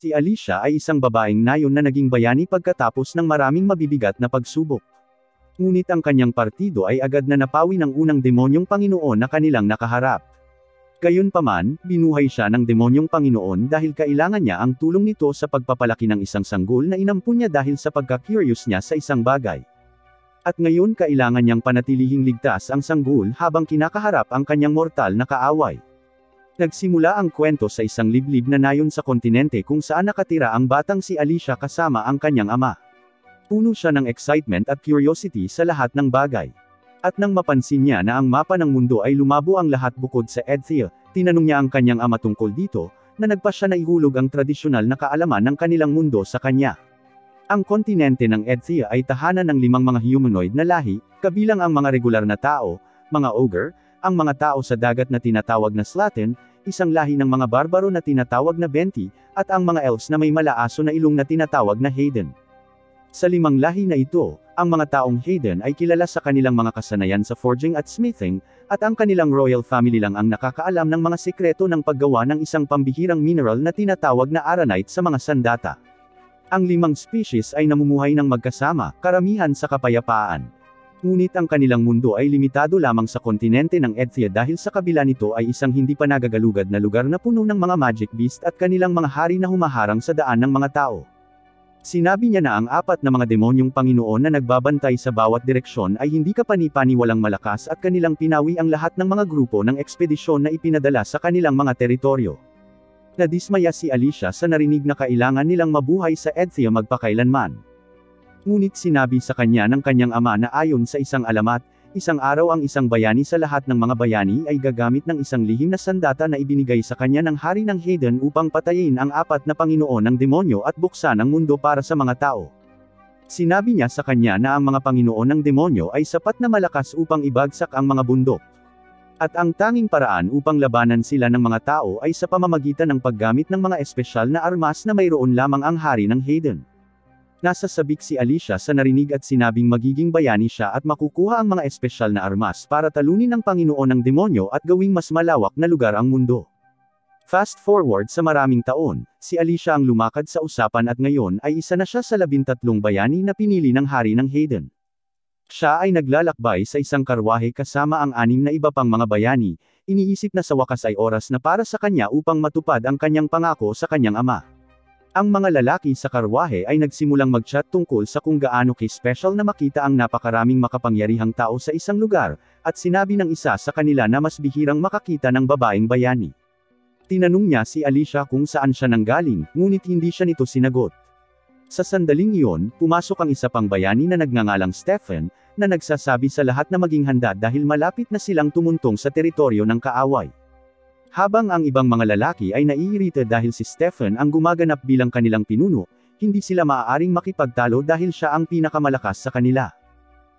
Si Alicia ay isang babaeng nayon na naging bayani pagkatapos ng maraming mabibigat na pagsubok. Ngunit ang kanyang partido ay agad na napawi ng unang demonyong Panginoon na kanilang nakaharap. Gayunpaman, binuhay siya ng demonyong Panginoon dahil kailangan niya ang tulong nito sa pagpapalaki ng isang sanggol na inampun niya dahil sa pagka-curious niya sa isang bagay. At ngayon kailangan niyang panatilihing ligtas ang sanggol habang kinakaharap ang kanyang mortal na kaaway. Nagsimula ang kwento sa isang liblib na nayon sa kontinente kung saan nakatira ang batang si Alicia kasama ang kanyang ama. Puno siya ng excitement at curiosity sa lahat ng bagay. At nang mapansin niya na ang mapa ng mundo ay lumabo ang lahat bukod sa Edthea, tinanong niya ang kanyang ama tungkol dito, na nagpa siya na ihulog ang tradisyonal na kaalaman ng kanilang mundo sa kanya. Ang kontinente ng Edthea ay tahanan ng 5 mga humanoid na lahi, kabilang ang mga regular na tao, mga ogre, ang mga tao sa dagat na tinatawag na Slatin, isang lahi ng mga barbaro na tinatawag na Benti, at ang mga elves na may malaaso na ilong na tinatawag na Hayden. Sa 5 lahi na ito, ang mga taong Hayden ay kilala sa kanilang mga kasanayan sa forging at smithing, at ang kanilang royal family lang ang nakakaalam ng mga sekreto ng paggawa ng isang pambihirang mineral na tinatawag na aranite sa mga sandata. Ang 5 species ay namumuhay ng magkasama, karamihan sa kapayapaan. Ngunit ang kanilang mundo ay limitado lamang sa kontinente ng Edthea dahil sa kabila nito ay isang hindi pa nagagalugad na lugar na puno ng mga magic beast at kanilang mga hari na humaharang sa daan ng mga tao. Sinabi niya na ang 4 na mga demonyong Panginoon na nagbabantay sa bawat direksyon ay hindi kapani-paniwalang malakas at kanilang pinawi ang lahat ng mga grupo ng ekspedisyon na ipinadala sa kanilang mga teritoryo. Nadismaya si Alicia sa narinig na kailangan nilang mabuhay sa Edthea magpakailanman. Ngunit sinabi sa kanya ng kanyang ama na ayon sa isang alamat, isang araw ang isang bayani sa lahat ng mga bayani ay gagamit ng isang lihim na sandata na ibinigay sa kanya ng hari ng Hayden upang patayin ang 4 na Panginoon ng demonyo at buksan ang mundo para sa mga tao. Sinabi niya sa kanya na ang mga Panginoon ng demonyo ay sapat na malakas upang ibagsak ang mga bundok. At ang tanging paraan upang labanan sila ng mga tao ay sa pamamagitan ng paggamit ng mga espesyal na armas na mayroon lamang ang hari ng Hayden. Nasasabik si Alicia sa narinig at sinabing magiging bayani siya at makukuha ang mga espesyal na armas para talunin ang Panginoon ng demonyo at gawing mas malawak na lugar ang mundo. Fast forward sa maraming taon, si Alicia ang lumakad sa usapan at ngayon ay isa na siya sa 13 bayani na pinili ng hari ng Hayden. Siya ay naglalakbay sa isang karwahe kasama ang 6 na iba pang mga bayani, iniisip na sa wakas ay oras na para sa kanya upang matupad ang kanyang pangako sa kanyang ama. Ang mga lalaki sa karwahe ay nagsimulang mag-chat tungkol sa kung gaano ka-special na makita ang napakaraming makapangyarihang tao sa isang lugar, at sinabi ng isa sa kanila na mas bihirang makakita ng babaeng bayani. Tinanong niya si Alicia kung saan siya nanggaling, ngunit hindi siya nito sinagot. Sa sandaling iyon, pumasok ang isa pang bayani na nagngangalang Stephen, na nagsasabi sa lahat na maging handa dahil malapit na silang tumuntong sa teritoryo ng kaaway. Habang ang ibang mga lalaki ay naiirita dahil si Stephen ang gumaganap bilang kanilang pinuno, hindi sila maaaring makipagtalo dahil siya ang pinakamalakas sa kanila.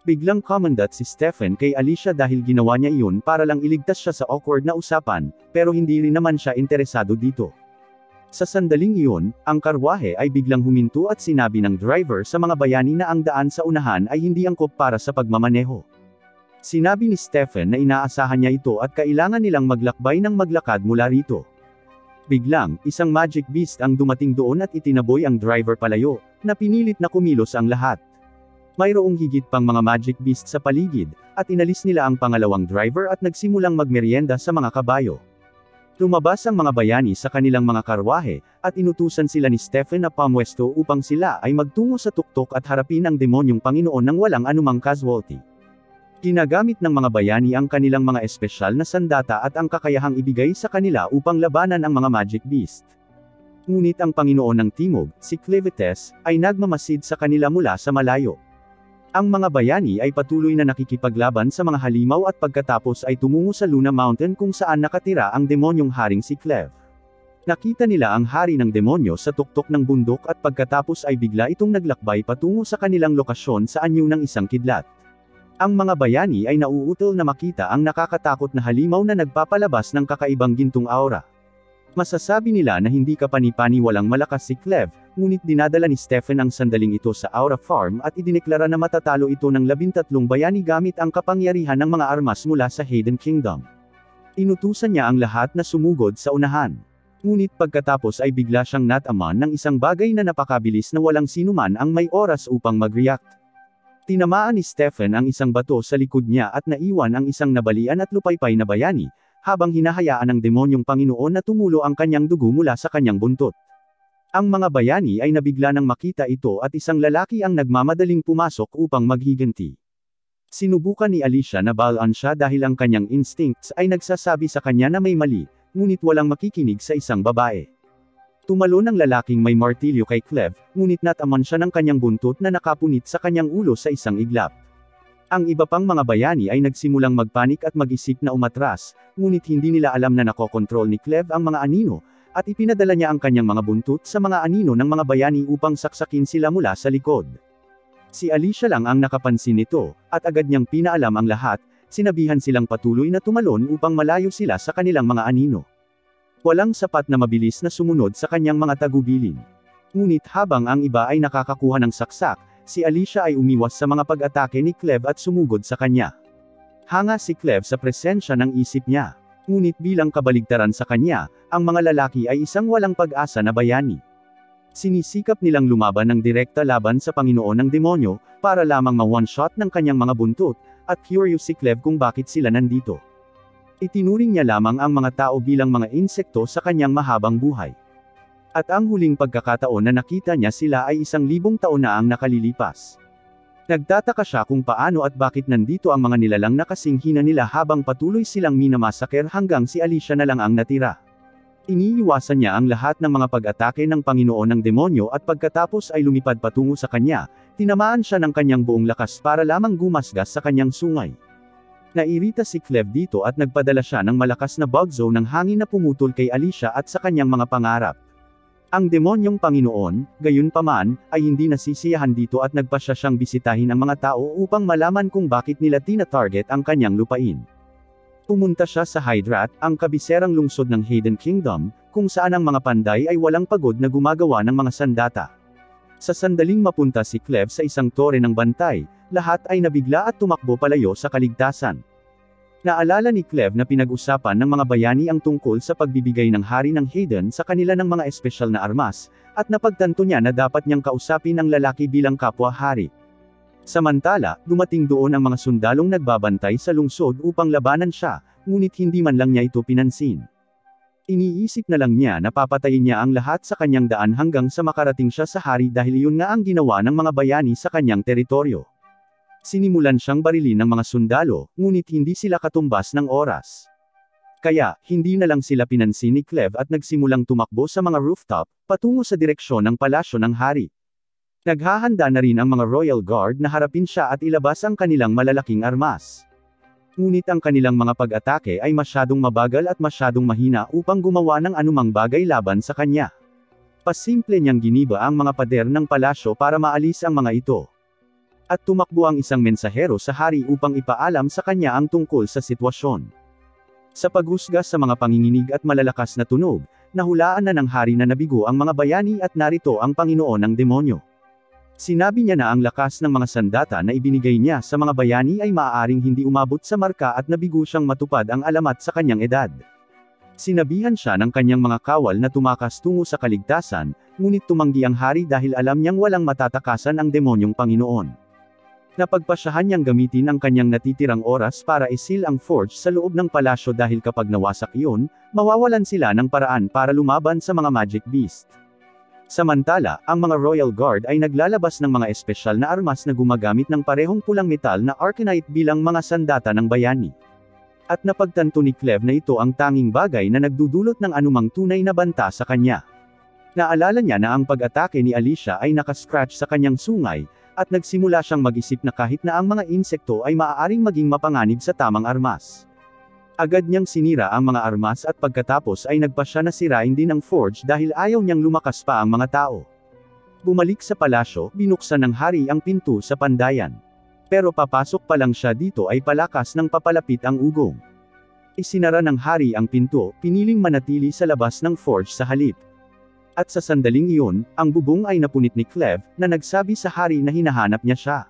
Biglang kumandat si Stephen kay Alicia dahil ginawa niya iyon para lang iligtas siya sa awkward na usapan, pero hindi rin naman siya interesado dito. Sa sandaling iyon, ang karwahe ay biglang huminto at sinabi ng driver sa mga bayani na ang daan sa unahan ay hindi angkop para sa pagmamaneho. Sinabi ni Stephen na inaasahan niya ito at kailangan nilang maglakbay ng maglakad mula rito. Biglang, isang magic beast ang dumating doon at itinaboy ang driver palayo, na pinilit na kumilos ang lahat. Mayroong higit pang mga magic beast sa paligid, at inalis nila ang pangalawang driver at nagsimulang magmeryenda sa mga kabayo. Lumabas ang mga bayani sa kanilang mga karwahe, at inutusan sila ni Stephen na pamwesto upang sila ay magtungo sa tuktok at harapin ang demonyong Panginoon ng walang anumang casualty. Ginagamit ng mga bayani ang kanilang mga espesyal na sandata at ang kakayahang ibigay sa kanila upang labanan ang mga magic beast. Ngunit ang Panginoon ng Timog, si Clevites, ay nagmamasid sa kanila mula sa malayo. Ang mga bayani ay patuloy na nakikipaglaban sa mga halimaw at pagkatapos ay tumungo sa Luna Mountain kung saan nakatira ang demonyong haring si Cleve. Nakita nila ang hari ng demonyo sa tuktok ng bundok at pagkatapos ay bigla itong naglakbay patungo sa kanilang lokasyon sa anyo ng isang kidlat. Ang mga bayani ay nauutol na makita ang nakakatakot na halimaw na nagpapalabas ng kakaibang gintong aura. Masasabi nila na hindi kapani-paniwalang malakas si Cleve, ngunit dinadala ni Stephen ang sandaling ito sa Aura Farm at idineklara na matatalo ito ng 13 bayani gamit ang kapangyarihan ng mga armas mula sa Hayden Kingdom. Inutusan niya ang lahat na sumugod sa unahan. Ngunit pagkatapos ay bigla siyang nataman ng isang bagay na napakabilis na walang sinuman ang may oras upang mag-react. Tinamaan ni Stephen ang isang bato sa likod niya at naiwan ang isang nabalian at lupaypay na bayani, habang hinahayaan ng demonyong Panginoon na tumulo ang kanyang dugo mula sa kanyang buntot. Ang mga bayani ay nabigla nang makita ito at isang lalaki ang nagmamadaling pumasok upang maghiganti. Sinubukan ni Alicia na balaan siya dahil ang kanyang instincts ay nagsasabi sa kanya na may mali, ngunit walang makikinig sa isang babae. Tumalon ang lalaking may martilyo kay Cleve, ngunit nataman siya ng kanyang buntot na nakapunit sa kanyang ulo sa isang iglap. Ang iba pang mga bayani ay nagsimulang magpanik at mag-isip na umatras, ngunit hindi nila alam na nakokontrol ni Cleve ang mga anino, at ipinadala niya ang kanyang mga buntot sa mga anino ng mga bayani upang saksakin sila mula sa likod. Si Alicia lang ang nakapansin nito, at agad niyang pinaalam ang lahat, sinabihan silang patuloy na tumalon upang malayo sila sa kanilang mga anino. Walang sapat na mabilis na sumunod sa kanyang mga tagubilin. Ngunit habang ang iba ay nakakakuha ng saksak, si Alicia ay umiwas sa mga pag-atake ni Cleve at sumugod sa kanya. Hanga si Cleve sa presensya ng isip niya. Ngunit bilang kabaligtaran sa kanya, ang mga lalaki ay isang walang pag-asa na bayani. Sinisikap nilang lumaban ng direkta laban sa Panginoon ng demonyo, para lamang ma-one-shot ng kanyang mga buntot, at curious si Cleve kung bakit sila nandito. Itinuring niya lamang ang mga tao bilang mga insekto sa kanyang mahabang buhay. At ang huling pagkakataon na nakita niya sila ay 1,000 taon na ang nakalilipas. Nagtataka siya kung paano at bakit nandito ang mga nilalang na kasinghina nila habang patuloy silang minamasaker hanggang si Alicia na lang ang natira. Iniiwasan niya ang lahat ng mga pag-atake ng Panginoon ng demonyo at pagkatapos ay lumipad patungo sa kanya, tinamaan siya ng kanyang buong lakas para lamang gumasgas sa kanyang sungay. Nairita si Cleve dito at nagpadala siya ng malakas na bugzo ng hangin na pumutol kay Alicia at sa kanyang mga pangarap. Ang demonyong Panginoon, gayunpaman, ay hindi nasisiyahan dito at nagpasya siyang bisitahin ang mga tao upang malaman kung bakit nila tina-target ang kanyang lupain. Pumunta siya sa Hydrat, ang kabiserang lungsod ng Hayden Kingdom, kung saan ang mga panday ay walang pagod na gumagawa ng mga sandata. Sa sandaling mapunta si Cleve sa isang tore ng bantay, lahat ay nabigla at tumakbo palayo sa kaligtasan. Naalala ni Cleve na pinag-usapan ng mga bayani ang tungkol sa pagbibigay ng hari ng Hayden sa kanila ng mga espesyal na armas, at napagtanto niya na dapat niyang kausapin ang lalaki bilang kapwa-hari. Samantala, dumating doon ang mga sundalong nagbabantay sa lungsod upang labanan siya, ngunit hindi man lang niya ito pinansin. Iniisip na lang niya na papatayin niya ang lahat sa kanyang daan hanggang sa makarating siya sa hari dahil iyon nga ang ginawa ng mga bayani sa kanyang teritoryo. Sinimulan siyang barilin ng mga sundalo, ngunit hindi sila katumbas ng oras. Kaya, hindi na lang sila pinansin ni Cleve at nagsimulang tumakbo sa mga rooftop, patungo sa direksyon ng palasyo ng hari. Naghahanda na rin ang mga Royal Guard na harapin siya at ilabas ang kanilang malalaking armas. Ngunit ang kanilang mga pag-atake ay masyadong mabagal at masyadong mahina upang gumawa ng anumang bagay laban sa kanya. Pasimple niyang giniba ang mga pader ng palasyo para maalis ang mga ito. At tumakbo ang isang mensahero sa hari upang ipaalam sa kanya ang tungkol sa sitwasyon. Sa paghusga sa mga panginginig at malalakas na tunog, nahulaan na ng hari na nabigo ang mga bayani at narito ang Panginoon ng demonyo. Sinabi niya na ang lakas ng mga sandata na ibinigay niya sa mga bayani ay maaaring hindi umabot sa marka at nabigo siyang matupad ang alamat sa kanyang edad. Sinabihan siya ng kanyang mga kawal na tumakas tungo sa kaligtasan, ngunit tumanggi ang hari dahil alam niyang walang matatakasan ang demonyong Panginoon. Napagpasyahan niyang gamitin ang kanyang natitirang oras para isil ang forge sa loob ng palasyo dahil kapag nawasak iyon, mawawalan sila ng paraan para lumaban sa mga magic beast. Samantala, ang mga Royal Guard ay naglalabas ng mga espesyal na armas na gumagamit ng parehong pulang metal na Arcanite bilang mga sandata ng bayani. At napagtanto ni Cleve na ito ang tanging bagay na nagdudulot ng anumang tunay na banta sa kanya. Naalala niya na ang pag-atake ni Alicia ay nakascratch sa kanyang sungay, at nagsimula siyang mag-isip na kahit na ang mga insekto ay maaaring maging mapanganib sa tamang armas. Agad niyang sinira ang mga armas at pagkatapos ay nagpasya na sirain din ang forge dahil ayaw niyang lumakas pa ang mga tao. Bumalik sa palasyo, binuksan ng hari ang pinto sa pandayan. Pero papasok pa lang siya dito ay palakas ng papalapit ang ugong. Isinara ng hari ang pinto, piniling manatili sa labas ng forge sa halip. At sa sandaling iyon, ang bubong ay napunit ni Cleve, na nagsabi sa hari na hinahanap niya siya.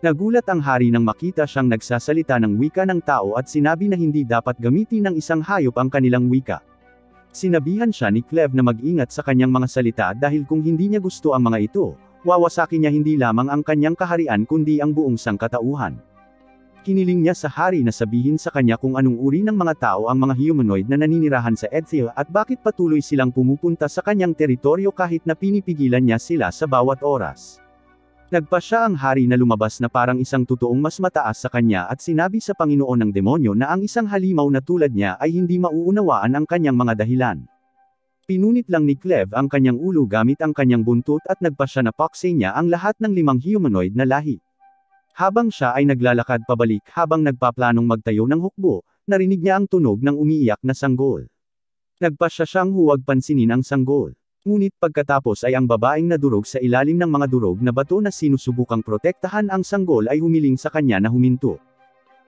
Nagulat ang hari nang makita siyang nagsasalita ng wika ng tao at sinabi na hindi dapat gamitin ng isang hayop ang kanilang wika. Sinabihan siya ni Cleve na mag-ingat sa kanyang mga salita dahil kung hindi niya gusto ang mga ito, wawasakin niya hindi lamang ang kanyang kaharian kundi ang buong sangkatauhan. Hiniling niya sa hari na sabihin sa kanya kung anong uri ng mga tao ang mga humanoid na naninirahan sa Edthil at bakit patuloy silang pumupunta sa kanyang teritoryo kahit na pinipigilan niya sila sa bawat oras. Nagpasya ang hari na lumabas na parang isang totoong mas mataas sa kanya at sinabi sa Panginoon ng demonyo na ang isang halimaw na tulad niya ay hindi mauunawaan ang kanyang mga dahilan. Pinunit lang ni Cleve ang kanyang ulo gamit ang kanyang buntot at nagpasya na pakse niya ang lahat ng 5 humanoid na lahi. Habang siya ay naglalakad pabalik habang nagpaplanong magtayo ng hukbo, narinig niya ang tunog ng umiiyak na sanggol. Nagpasya siyang huwag pansinin ang sanggol. Ngunit pagkatapos ay ang babaeng nadurog sa ilalim ng mga durog na bato na sinusubukang protektahan ang sanggol ay humiling sa kanya na huminto.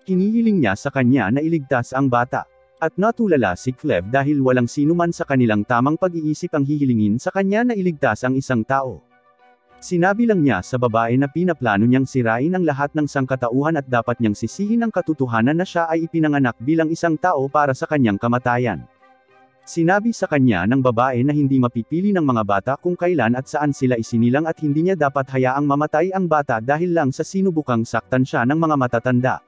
Hinihiling niya sa kanya na iligtas ang bata. At natulala si Cleve dahil walang sino man sa kanilang tamang pag-iisip ang hihilingin sa kanya na iligtas ang isang tao. Sinabi lang niya sa babae na pinaplano niyang sirain ang lahat ng sangkatauhan at dapat niyang sisihin ang katotohanan na siya ay ipinanganak bilang isang tao para sa kanyang kamatayan. Sinabi sa kanya ng babae na hindi mapipili ng mga bata kung kailan at saan sila isinilang at hindi niya dapat hayaang mamatay ang bata dahil lang sa sinubukang saktan siya ng mga matatanda.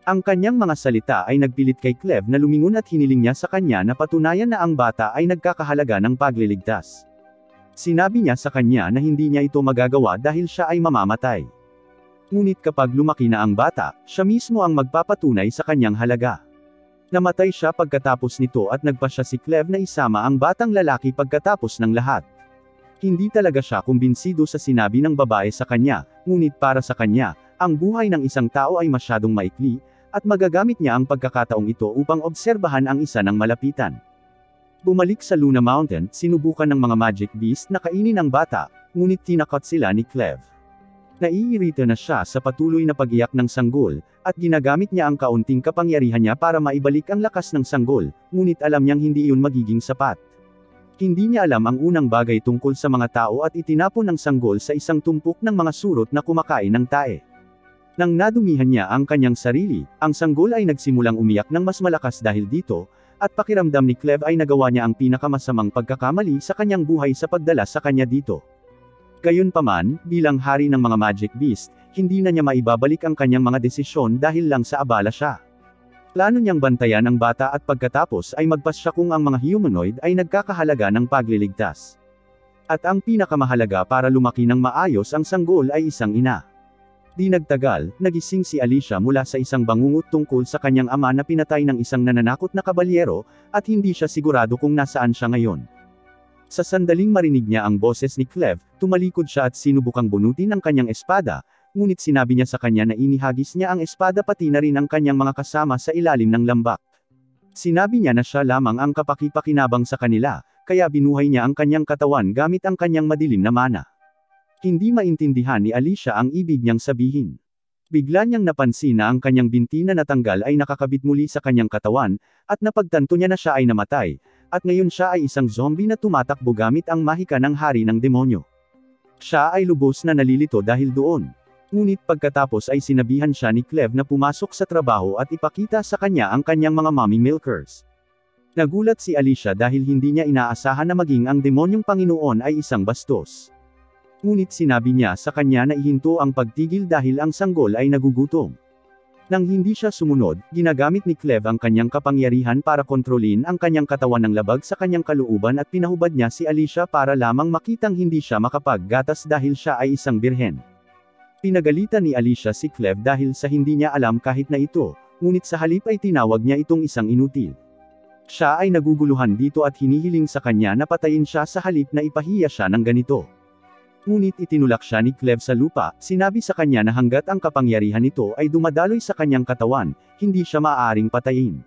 Ang kanyang mga salita ay nagpilit kay Cleve na lumingon at hiniling niya sa kanya na patunayan na ang bata ay nagkakahalaga ng pagliligtas. Sinabi niya sa kanya na hindi niya ito magagawa dahil siya ay mamamatay. Ngunit kapag lumaki na ang bata, siya mismo ang magpapatunay sa kanyang halaga. Namatay siya pagkatapos nito at nagpasya si Cleve na isama ang batang lalaki pagkatapos ng lahat. Hindi talaga siya kumbinsido sa sinabi ng babae sa kanya, ngunit para sa kanya, ang buhay ng isang tao ay masyadong maikli, at magagamit niya ang pagkakataong ito upang obserbahan ang isa ng malapitan. Bumalik sa Luna Mountain, sinubukan ng mga magic beast na kainin ang bata, ngunit tinakot sila ni Cleve. Naiirita na siya sa patuloy na pag-iyak ng sanggol, at ginagamit niya ang kaunting kapangyarihan niya para maibalik ang lakas ng sanggol, ngunit alam niyang hindi iyon magiging sapat. Hindi niya alam ang unang bagay tungkol sa mga tao at itinapon ang sanggol sa isang tumpok ng mga surot na kumakain ng tae. Nang nadumihan niya ang kanyang sarili, ang sanggol ay nagsimulang umiyak ng mas malakas dahil dito, at pakiramdam ni Cleve ay nagawa niya ang pinakamasamang pagkakamali sa kanyang buhay sa pagdala sa kanya dito. Gayunpaman, bilang hari ng mga magic beast, hindi na niya maibabalik ang kanyang mga desisyon dahil lang sa abala siya. Plano niyang bantayan ang bata at pagkatapos ay magpasya kung ang mga humanoid ay nagkakahalaga ng pagliligtas. At ang pinakamahalaga para lumaki ng maayos ang sanggol ay isang ina. Di nagtagal, nagising si Alicia mula sa isang bangungot tungkol sa kanyang ama na pinatay ng isang nananakot na kabalyero, at hindi siya sigurado kung nasaan siya ngayon. Sa sandaling marinig niya ang boses ni Cleve, tumalikod siya at sinubukang bunutin ang kanyang espada, ngunit sinabi niya sa kanya na inihagis niya ang espada pati na rin ang kanyang mga kasama sa ilalim ng lambak. Sinabi niya na siya lamang ang kapaki-pakinabang sa kanila, kaya binuhay niya ang kanyang katawan gamit ang kanyang madilim na mana. Hindi maintindihan ni Alicia ang ibig niyang sabihin. Bigla niyang napansin na ang kanyang binti na natanggal ay nakakabit muli sa kanyang katawan, at napagtanto niya na siya ay namatay, at ngayon siya ay isang zombie na tumatakbo gamit ang mahika ng hari ng demonyo. Siya ay lubos na nalilito dahil doon. Ngunit pagkatapos ay sinabihan siya ni Cleve na pumasok sa trabaho at ipakita sa kanya ang kanyang mga mommy milkers. Nagulat si Alicia dahil hindi niya inaasahan na maging ang demonyong Panginoon ay isang bastos. Ngunit sinabi niya sa kanya na ihinto ang pagtigil dahil ang sanggol ay nagugutom. Nang hindi siya sumunod, ginagamit ni Cleve ang kanyang kapangyarihan para kontrolin ang kanyang katawan ng labag sa kanyang kalooban at pinahubad niya si Alicia para lamang makitang hindi siya makapaggatas dahil siya ay isang birhen. Pinagalitan ni Alicia si Cleve dahil sa hindi niya alam kahit na ito, ngunit sa halip ay tinawag niya itong isang inutil. Siya ay naguguluhan dito at hinihiling sa kanya na patayin siya sa halip na ipahiya siya ng ganito. Ngunit itinulak siya ni Cleve sa lupa, sinabi sa kanya na hanggat ang kapangyarihan nito ay dumadaloy sa kanyang katawan, hindi siya maaaring patayin.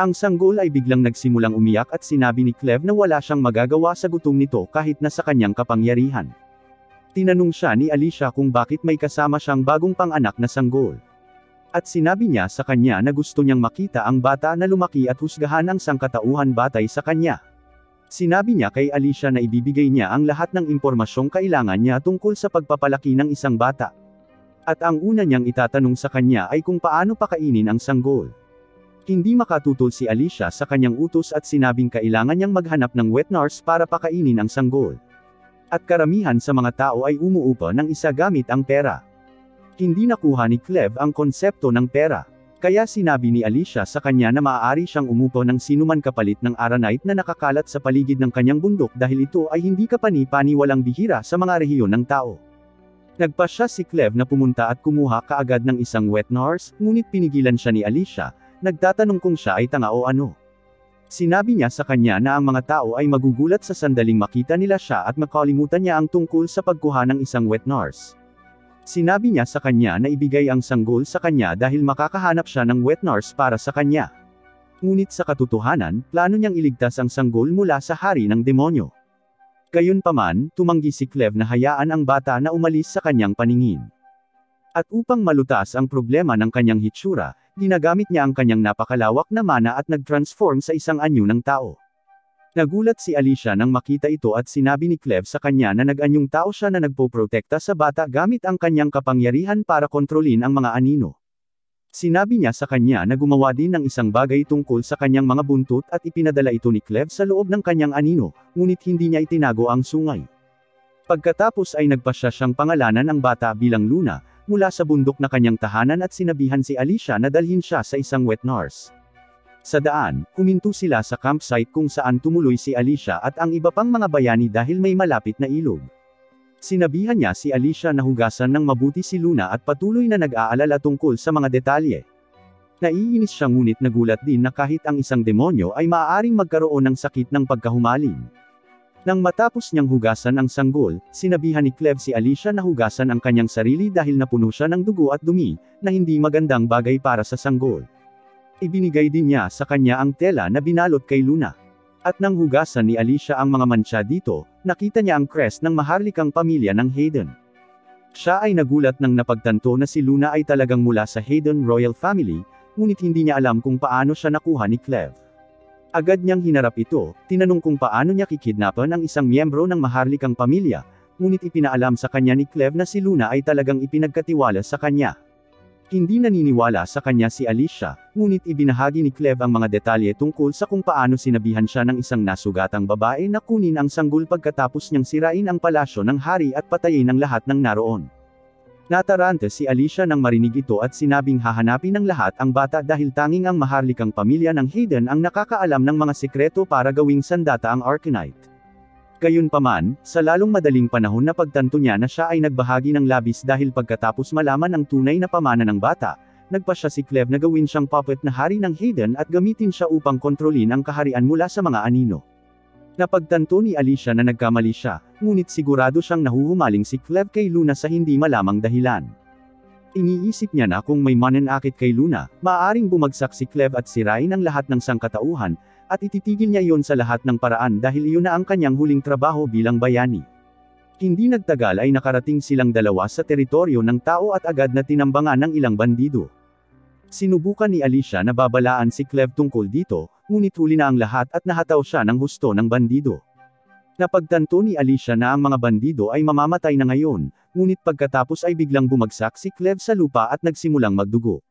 Ang sanggol ay biglang nagsimulang umiyak at sinabi ni Cleve na wala siyang magagawa sa gutom nito kahit na sa kanyang kapangyarihan. Tinanong siya ni Alicia kung bakit may kasama siyang bagong panganak na sanggol. At sinabi niya sa kanya na gusto niyang makita ang bata na lumaki at husgahan ang sangkatauhan batay sa kanya. Sinabi niya kay Alicia na ibibigay niya ang lahat ng impormasyong kailangan niya tungkol sa pagpapalaki ng isang bata. At ang una niyang itatanong sa kanya ay kung paano pakainin ang sanggol. Hindi makatutol si Alicia sa kanyang utos at sinabing kailangan niyang maghanap ng wet nurse para pakainin ang sanggol. At karamihan sa mga tao ay umuupa ng isa gamit ang pera. Hindi nakuha ni Cleve ang konsepto ng pera. Kaya sinabi ni Alicia sa kanya na maaari siyang umupo ng sinuman kapalit ng aranite na nakakalat sa paligid ng kanyang bundok dahil ito ay hindi kapani-paniwalang bihira sa mga rehiyon ng tao. Nagpasya si Cleve na pumunta at kumuha kaagad ng isang wet nurse, ngunit pinigilan siya ni Alicia, nagtatanong kung siya ay tanga o ano. Sinabi niya sa kanya na ang mga tao ay magugulat sa sandaling makita nila siya at makalimutan niya ang tungkol sa pagkuha ng isang wet nurse. Sinabi niya sa kanya na ibigay ang sanggol sa kanya dahil makakahanap siya ng wet nurse para sa kanya. Ngunit sa katotohanan, plano niyang iligtas ang sanggol mula sa hari ng demonyo. Gayunpaman, tumanggi si Cleve na hayaan ang bata na umalis sa kanyang paningin. At upang malutas ang problema ng kanyang hitsura, ginagamit niya ang kanyang napakalawak na mana at nag-transform sa isang anyo ng tao. Nagulat si Alicia nang makita ito at sinabi ni Cleve sa kanya na nag-anyong tao siya na nagpoprotekta sa bata gamit ang kanyang kapangyarihan para kontrolin ang mga anino. Sinabi niya sa kanya na gumawa din ng isang bagay tungkol sa kanyang mga buntot at ipinadala ito ni Cleve sa loob ng kanyang anino, ngunit hindi niya itinago ang sungay. Pagkatapos ay nagpasya siyang pangalanan ang bata bilang Luna, mula sa bundok na kanyang tahanan at sinabihan si Alicia na dalhin siya sa isang wet nurse. Sa daan, huminto sila sa campsite kung saan tumuloy si Alicia at ang iba pang mga bayani dahil may malapit na ilog. Sinabihan niya si Alicia na hugasan ng mabuti si Luna at patuloy na nag-aalala tungkol sa mga detalye. Naiinis siya ngunit nagulat din na kahit ang isang demonyo ay maaaring magkaroon ng sakit ng pagkahumaling. Nang matapos niyang hugasan ang sanggol, sinabihan ni Cleve si Alicia na hugasan ang kanyang sarili dahil napuno siya ng dugo at dumi, na hindi magandang bagay para sa sanggol. Ibinigay din niya sa kanya ang tela na binalot kay Luna. At nang hugasan ni Alicia ang mga mantsa dito, nakita niya ang crest ng maharlikang pamilya ng Hayden. Siya ay nagulat nang napagtanto na si Luna ay talagang mula sa Hayden royal family, ngunit hindi niya alam kung paano siya nakuha ni Cleve. Agad niyang hinarap ito, tinanong kung paano niya kikidnapan ang isang miyembro ng maharlikang pamilya, ngunit ipinaalam sa kanya ni Cleve na si Luna ay talagang ipinagkatiwala sa kanya. Hindi naniniwala sa kanya si Alicia, ngunit ibinahagi ni Cleve ang mga detalye tungkol sa kung paano sinabihan siya ng isang nasugatang babae na kunin ang sanggol pagkatapos niyang sirain ang palasyo ng hari at patayin ang lahat ng naroon. Natarante si Alicia nang marinig ito at sinabing hahanapin ng lahat ang bata dahil tanging ang maharlikang pamilya ng Hayden ang nakakaalam ng mga sikreto para gawing sandata ang Arcanite. Gayunpaman, sa lalong madaling panahon na pagtanto niya na siya ay nagbahagi ng labis dahil pagkatapos malaman ang tunay na pamana ng bata, nagpasya si Cleve na gawin siyang puppet na hari ng Hayden at gamitin siya upang kontrolin ang kaharian mula sa mga anino. Napagtanto ni Alicia na nagkamali siya, ngunit sigurado siyang nahuhumaling si Cleve kay Luna sa hindi malamang dahilan. Iniisip niya na kung may mananakit kay Luna, maaaring bumagsak si Cleve at sirain ang lahat ng sangkatauhan, at ititigil niya iyon sa lahat ng paraan dahil iyon na ang kanyang huling trabaho bilang bayani. Hindi nagtagal ay nakarating silang dalawa sa teritoryo ng tao at agad na tinambangan ng ilang bandido. Sinubukan ni Alicia na babalaan si Cleve tungkol dito, ngunit huli na ang lahat at nahataw siya ng husto ng bandido. Napagtanto ni Alicia na ang mga bandido ay mamamatay na ngayon, ngunit pagkatapos ay biglang bumagsak si Cleve sa lupa at nagsimulang magdugo.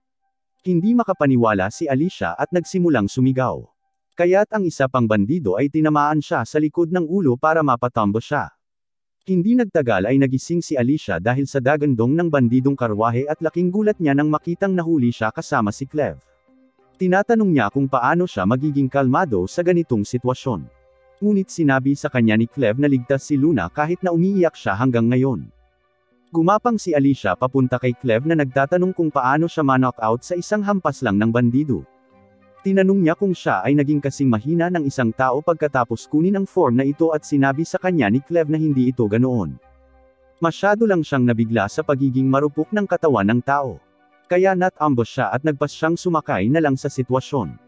Hindi makapaniwala si Alicia at nagsimulang sumigaw. Kaya't ang isa pang bandido ay tinamaan siya sa likod ng ulo para mapatambo siya. Hindi nagtagal ay nagising si Alicia dahil sa dagandong ng bandidong karwahe at laking gulat niya nang makitang nahuli siya kasama si Cleve. Tinatanong niya kung paano siya magiging kalmado sa ganitong sitwasyon. Ngunit sinabi sa kanya ni Cleve na ligtas si Luna kahit na umiiyak siya hanggang ngayon. Gumapang si Alicia papunta kay Cleve na nagtatanong kung paano siya ma-knockout sa isang hampas lang ng bandido. Tinanong niya kung siya ay naging kasing mahina ng isang tao pagkatapos kunin ang form na ito at sinabi sa kanya ni Cleve na hindi ito ganoon. Masyado lang siyang nabigla sa pagiging marupok ng katawan ng tao. Kaya nat-ambush siya at nagpas siyang sumakay na lang sa sitwasyon.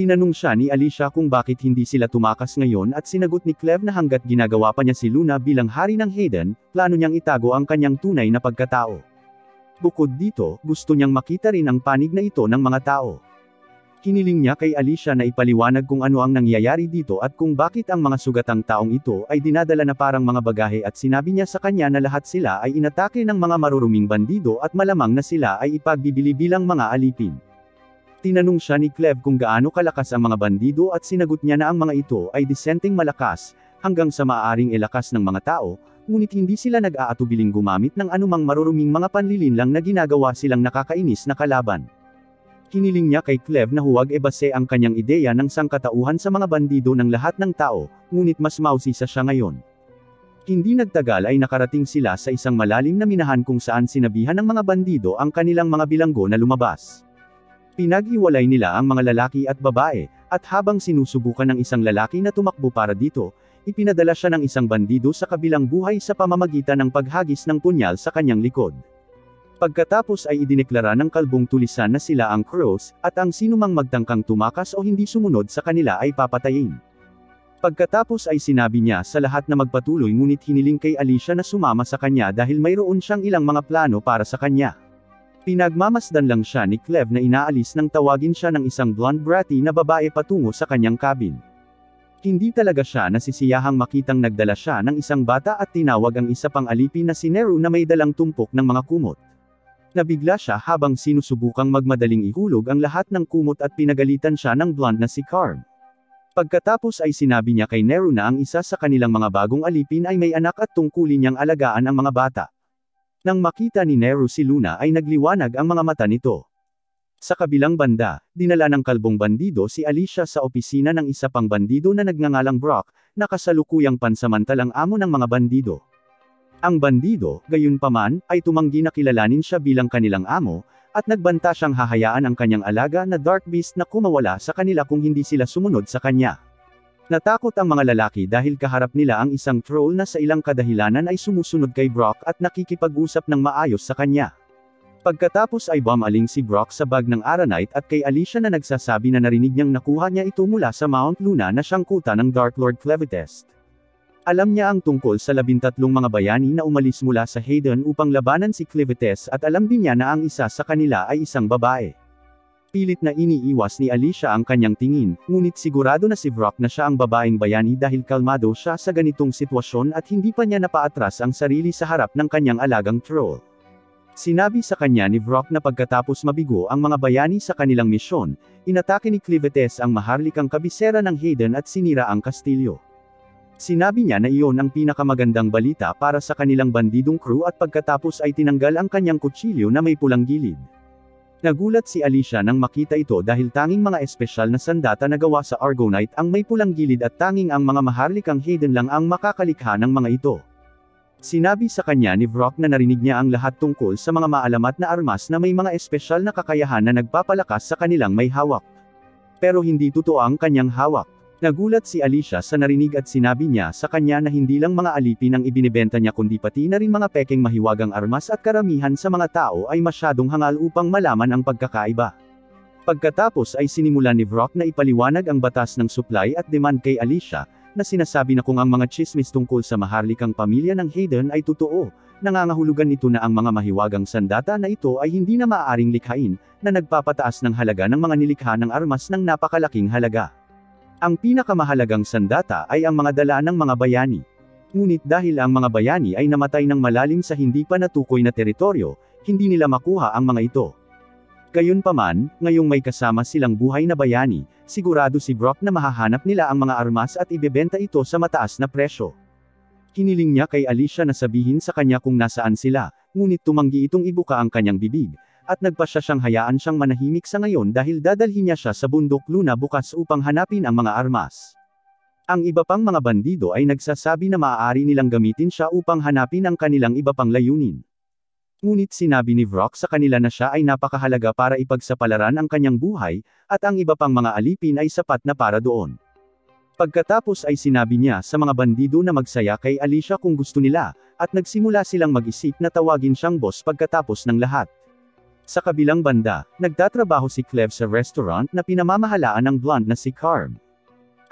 Tinanong siya ni Alicia kung bakit hindi sila tumakas ngayon at sinagot ni Cleve na hanggat ginagawa pa niya si Luna bilang hari ng Hayden, plano niyang itago ang kanyang tunay na pagkatao. Bukod dito, gusto niyang makita rin ang panig na ito ng mga tao. Hiniling niya kay Alicia na ipaliwanag kung ano ang nangyayari dito at kung bakit ang mga sugatang taong ito ay dinadala na parang mga bagahe at sinabi niya sa kanya na lahat sila ay inatake ng mga maruruming bandido at malamang na sila ay ipagbibili bilang mga alipin. Tinanong siya ni Cleve kung gaano kalakas ang mga bandido at sinagot niya na ang mga ito ay disenteng malakas, hanggang sa maaaring ilakas ng mga tao, ngunit hindi sila nag-aatubiling gumamit ng anumang maruruming mga panlilinlang na ginagawa silang nakakainis na kalaban. Hiniling niya kay Cleve na huwag ebase ang kanyang ideya ng sangkatauhan sa mga bandido ng lahat ng tao, ngunit mas mausisa siya ngayon. Hindi nagtagal ay nakarating sila sa isang malalim na minahan kung saan sinabihan ng mga bandido ang kanilang mga bilanggo na lumabas. Pinag-iwalay nila ang mga lalaki at babae, at habang sinusubukan ng isang lalaki na tumakbo para dito, ipinadala siya ng isang bandido sa kabilang buhay sa pamamagitan ng paghagis ng punyal sa kanyang likod. Pagkatapos ay idineklara ng kalbong tulisan na sila ang Crows, at ang sinumang magtangkang tumakas o hindi sumunod sa kanila ay papatayin. Pagkatapos ay sinabi niya sa lahat na magpatuloy ngunit hiniling kay Alicia na sumama sa kanya dahil mayroon siyang ilang mga plano para sa kanya. Pinagmamasdan lang siya ni Cleve na inaalis nang tawagin siya ng isang blonde bratty na babae patungo sa kanyang cabin. Hindi talaga siya nasisiyahang makitang nagdala siya ng isang bata at tinawag ang isa pang alipin na si Neru na may dalang tumpok ng mga kumot. Nabigla siya habang sinusubukang magmadaling ihulog ang lahat ng kumot at pinagalitan siya ng blonde na si Carm. Pagkatapos ay sinabi niya kay Neru na ang isa sa kanilang mga bagong alipin ay may anak at tungkulin niyang alagaan ang mga bata. Nang makita ni Neru si Luna ay nagliwanag ang mga mata nito. Sa kabilang banda, dinala ng kalbong bandido si Alicia sa opisina ng isa pang bandido na nagngangalang Brock, na kasalukuyang pansamantalang amo ng mga bandido. Ang bandido, gayunpaman, ay tumanggi na kilalanin siya bilang kanilang amo, at nagbanta siyang hahayaan ang kanyang alaga na Dark Beast na kumawala sa kanila kung hindi sila sumunod sa kanya. Natakot ang mga lalaki dahil kaharap nila ang isang troll na sa ilang kadahilanan ay sumusunod kay Brock at nakikipag-usap ng maayos sa kanya. Pagkatapos ay bumaling si Brock sa bag ng Aranite at kay Alicia na nagsasabi na narinig niyang nakuha niya ito mula sa Mount Luna na siyang kuta ng Dark Lord Clevetest. Alam niya ang tungkol sa 13 mga bayani na umalis mula sa Hayden upang labanan si Clevetest at alam din niya na ang isa sa kanila ay isang babae. Pilit na iniiwas ni Alicia ang kanyang tingin, ngunit sigurado na si Brock na siya ang babaeng bayani dahil kalmado siya sa ganitong sitwasyon at hindi pa niya napaatras ang sarili sa harap ng kanyang alagang troll. Sinabi sa kanya ni Brock na pagkatapos mabigo ang mga bayani sa kanilang misyon, inatake ni Clevetest ang maharlikang kabisera ng Hayden at sinira ang kastilyo. Sinabi niya na iyon ang pinakamagandang balita para sa kanilang bandidong crew at pagkatapos ay tinanggal ang kanyang kutsilyo na may pulang gilid. Nagulat si Alicia nang makita ito dahil tanging mga espesyal na sandata na gawa sa Argonite ang may pulang gilid at tanging ang mga maharlikang Hayden lang ang makakalikha ng mga ito. Sinabi sa kanya ni Brock na narinig niya ang lahat tungkol sa mga maalamat na armas na may mga espesyal na kakayahan na nagpapalakas sa kanilang may hawak. Pero hindi totoo ang kanyang hawak. Nagulat si Alicia sa narinig at sinabi niya sa kanya na hindi lang mga alipin ang ibinibenta niya kundi pati na rin mga pekeng mahiwagang armas at karamihan sa mga tao ay masyadong hangal upang malaman ang pagkakaiba. Pagkatapos ay sinimulan ni Brock na ipaliwanag ang batas ng supply at demand kay Alicia, na sinasabi na kung ang mga chismis tungkol sa maharlikang pamilya ng Hayden ay totoo, nangangahulugan ito na ang mga mahiwagang sandata na ito ay hindi na maaaring likhain, na nagpapataas ng halaga ng mga nilikha ng armas ng napakalaking halaga. Ang pinakamahalagang sandata ay ang mga dala ng mga bayani. Ngunit dahil ang mga bayani ay namatay ng malalim sa hindi pa natukoy na teritoryo, hindi nila makuha ang mga ito. Gayunpaman, ngayong may kasama silang buhay na bayani, sigurado si Brock na mahahanap nila ang mga armas at ibebenta ito sa mataas na presyo. Hiniling niya kay Alicia na sabihin sa kanya kung nasaan sila, ngunit tumanggi itong ibuka ang kanyang bibig, at nagpasya siyang hayaan siyang manahimik sa ngayon dahil dadalhin niya siya sa bundok Luna bukas upang hanapin ang mga armas. Ang iba pang mga bandido ay nagsasabi na maaari nilang gamitin siya upang hanapin ang kanilang iba pang layunin. Ngunit sinabi ni Brock sa kanila na siya ay napakahalaga para ipagsapalaran ang kanyang buhay, at ang iba pang mga alipin ay sapat na para doon. Pagkatapos ay sinabi niya sa mga bandido na magsaya kay Alicia kung gusto nila, at nagsimula silang mag-isip na tawagin siyang boss pagkatapos ng lahat. Sa kabilang banda, nagtatrabaho si Cleve sa restaurant na pinamamahalaan ng blonde na si Carm.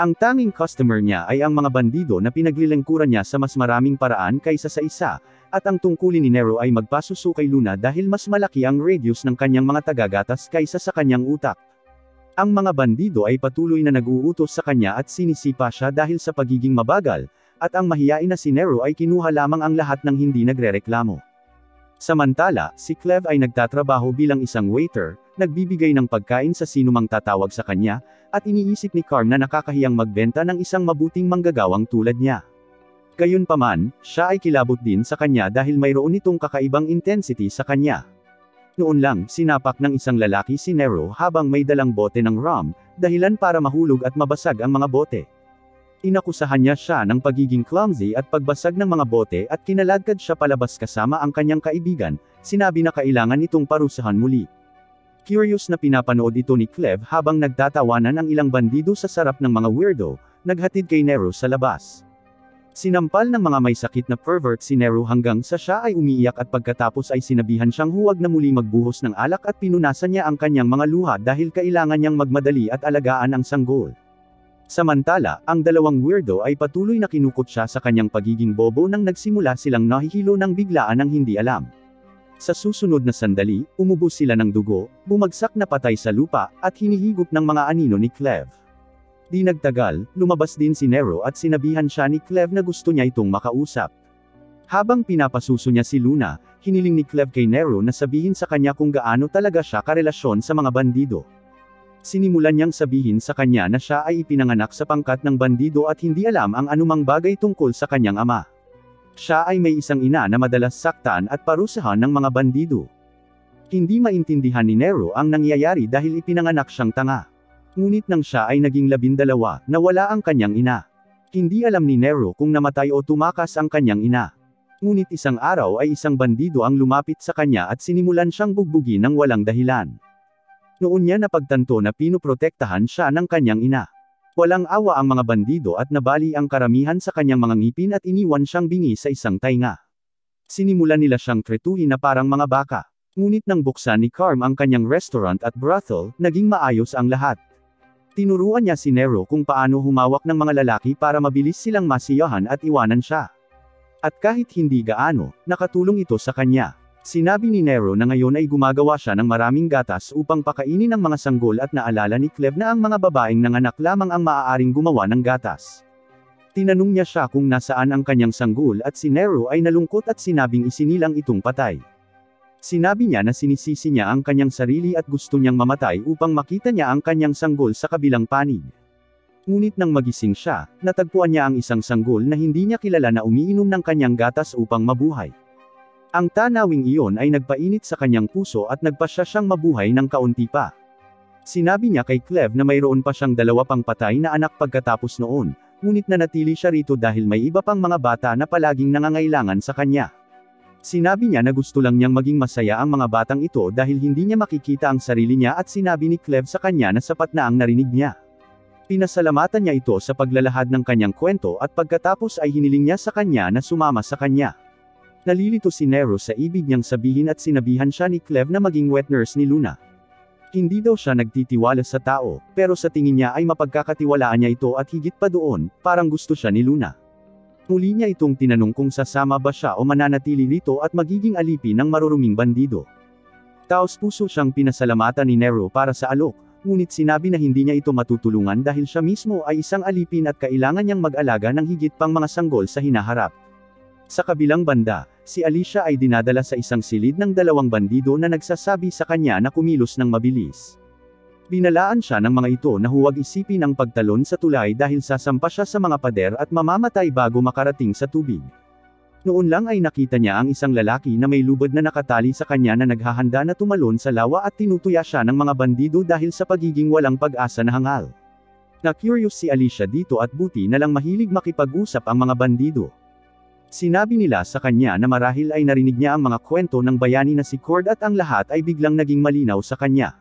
Ang tanging customer niya ay ang mga bandido na pinaglilingkuran niya sa mas maraming paraan kaysa sa isa, at ang tungkulin ni Nero ay magpasuso kay Luna dahil mas malaki ang radius ng kanyang mga tagagatas kaysa sa kanyang utak. Ang mga bandido ay patuloy na nag-uutos sa kanya at sinisipa siya dahil sa pagiging mabagal, at ang mahiyain na si Nero ay kinuha lamang ang lahat ng hindi nagrereklamo. Samantala, si Cleve ay nagtatrabaho bilang isang waiter, nagbibigay ng pagkain sa sinumang tatawag sa kanya, at iniisip ni Carm na nakakahiyang magbenta ng isang mabuting manggagawang tulad niya. Gayunpaman, siya ay kilabot din sa kanya dahil mayroon itong kakaibang intensity sa kanya. Noon lang, sinapak ng isang lalaki si Nero habang may dalang bote ng rum, dahilan para mahulog at mabasag ang mga bote. Inakusahan niya siya ng pagiging clumsy at pagbasag ng mga bote at kinaladkad siya palabas kasama ang kanyang kaibigan, sinabi na kailangan itong parusahan muli. Curious na pinapanood ito ni Cleve habang nagtatawanan ang ilang bandido sa sarap ng mga weirdo, naghatid kay Nero sa labas. Sinampal ng mga may sakit na pervert si Nero hanggang sa siya ay umiiyak at pagkatapos ay sinabihan siyang huwag na muli magbuhos ng alak at pinunasan niya ang kanyang mga luha dahil kailangan niyang magmadali at alagaan ang sanggol. Samantala, ang dalawang weirdo ay patuloy na kinukot siya sa kanyang pagiging bobo nang nagsimula silang nahihilo ng biglaan ng hindi alam. Sa susunod na sandali, umubos sila ng dugo, bumagsak na patay sa lupa, at hinihigop ng mga anino ni Cleve. Di nagtagal, lumabas din si Nero at sinabihan siya ni Cleve na gusto niya itong makausap. Habang pinapasuso niya si Luna, hiniling ni Cleve kay Nero na sabihin sa kanya kung gaano talaga siya karelasyon sa mga bandido. Sinimulan niyang sabihin sa kanya na siya ay ipinanganak sa pangkat ng bandido at hindi alam ang anumang bagay tungkol sa kanyang ama. Siya ay may isang ina na madalas saktan at parusahan ng mga bandido. Hindi maintindihan ni Nero ang nangyayari dahil ipinanganak siyang tanga. Ngunit nang siya ay naging 12, nawala ang kanyang ina. Hindi alam ni Nero kung namatay o tumakas ang kanyang ina. Ngunit isang araw ay isang bandido ang lumapit sa kanya at sinimulan siyang bugbugin ng walang dahilan. Noon niya napagtanto na pinoprotektahan siya ng kanyang ina. Walang awa ang mga bandido at nabali ang karamihan sa kanyang mga ngipin at iniwan siyang bingi sa isang tainga. Sinimulan nila siyang tretuhin na parang mga baka. Ngunit nang buksan ni Carm ang kanyang restaurant at brothel, naging maayos ang lahat. Tinuruan niya si Nero kung paano humawak ng mga lalaki para mabilis silang masiyahan at iwanan siya. At kahit hindi gaano, nakatulong ito sa kanya. Sinabi ni Nero na ngayon ay gumagawa siya ng maraming gatas upang pakainin ang mga sanggol at naalala ni Cleve na ang mga babaeng nanganak lamang ang maaaring gumawa ng gatas. Tinanong niya siya kung nasaan ang kanyang sanggol at si Nero ay nalungkot at sinabing isinilang itong patay. Sinabi niya na sinisisi niya ang kanyang sarili at gusto niyang mamatay upang makita niya ang kanyang sanggol sa kabilang panig. Ngunit nang magising siya, natagpuan niya ang isang sanggol na hindi niya kilala na umiinom ng kanyang gatas upang mabuhay. Ang tanawing iyon ay nagpainit sa kanyang puso at nagpasya siyang mabuhay ng kaunti pa. Sinabi niya kay Cleve na mayroon pa siyang 2 pang patay na anak pagkatapos noon, ngunit nanatili siya rito dahil may iba pang mga bata na palaging nangangailangan sa kanya. Sinabi niya na gusto lang niyang maging masaya ang mga batang ito dahil hindi niya makikita ang sarili niya at sinabi ni Cleve sa kanya na sapat na ang narinig niya. Pinasalamatan niya ito sa paglalahad ng kanyang kwento at pagkatapos ay hiniling niya sa kanya na sumama sa kanya. Nalilito si Nero sa ibig niyang sabihin at sinabihan siya ni Cleve na maging wet nurse ni Luna. Hindi daw siya nagtitiwala sa tao, pero sa tingin niya ay mapagkakatiwalaan niya ito at higit pa doon, parang gusto siya ni Luna. Muli niya itong tinanong kung sasama ba siya o mananatili rito at magiging alipin ng maruruming bandido. Taos-puso siyang pinasalamatan ni Nero para sa alok, ngunit sinabi na hindi niya ito matutulungan dahil siya mismo ay isang alipin at kailangan niyang mag-alaga ng higit pang mga sanggol sa hinaharap. Sa kabilang banda, si Alicia ay dinadala sa isang silid ng 2 bandido na nagsasabi sa kanya na kumilos ng mabilis. Binalaan siya ng mga ito na huwag isipin ang pagtalon sa tulay dahil sasampa siya sa mga pader at mamamatay bago makarating sa tubig. Noon lang ay nakita niya ang isang lalaki na may lubad na nakatali sa kanya na naghahanda na tumalon sa lawa at tinutuya siya ng mga bandido dahil sa pagiging walang pag-asa na hangal. Na-curious si Alicia dito at buti na lang mahilig makipag-usap ang mga bandido. Sinabi nila sa kanya na marahil ay narinig niya ang mga kwento ng bayani na si Cord at ang lahat ay biglang naging malinaw sa kanya.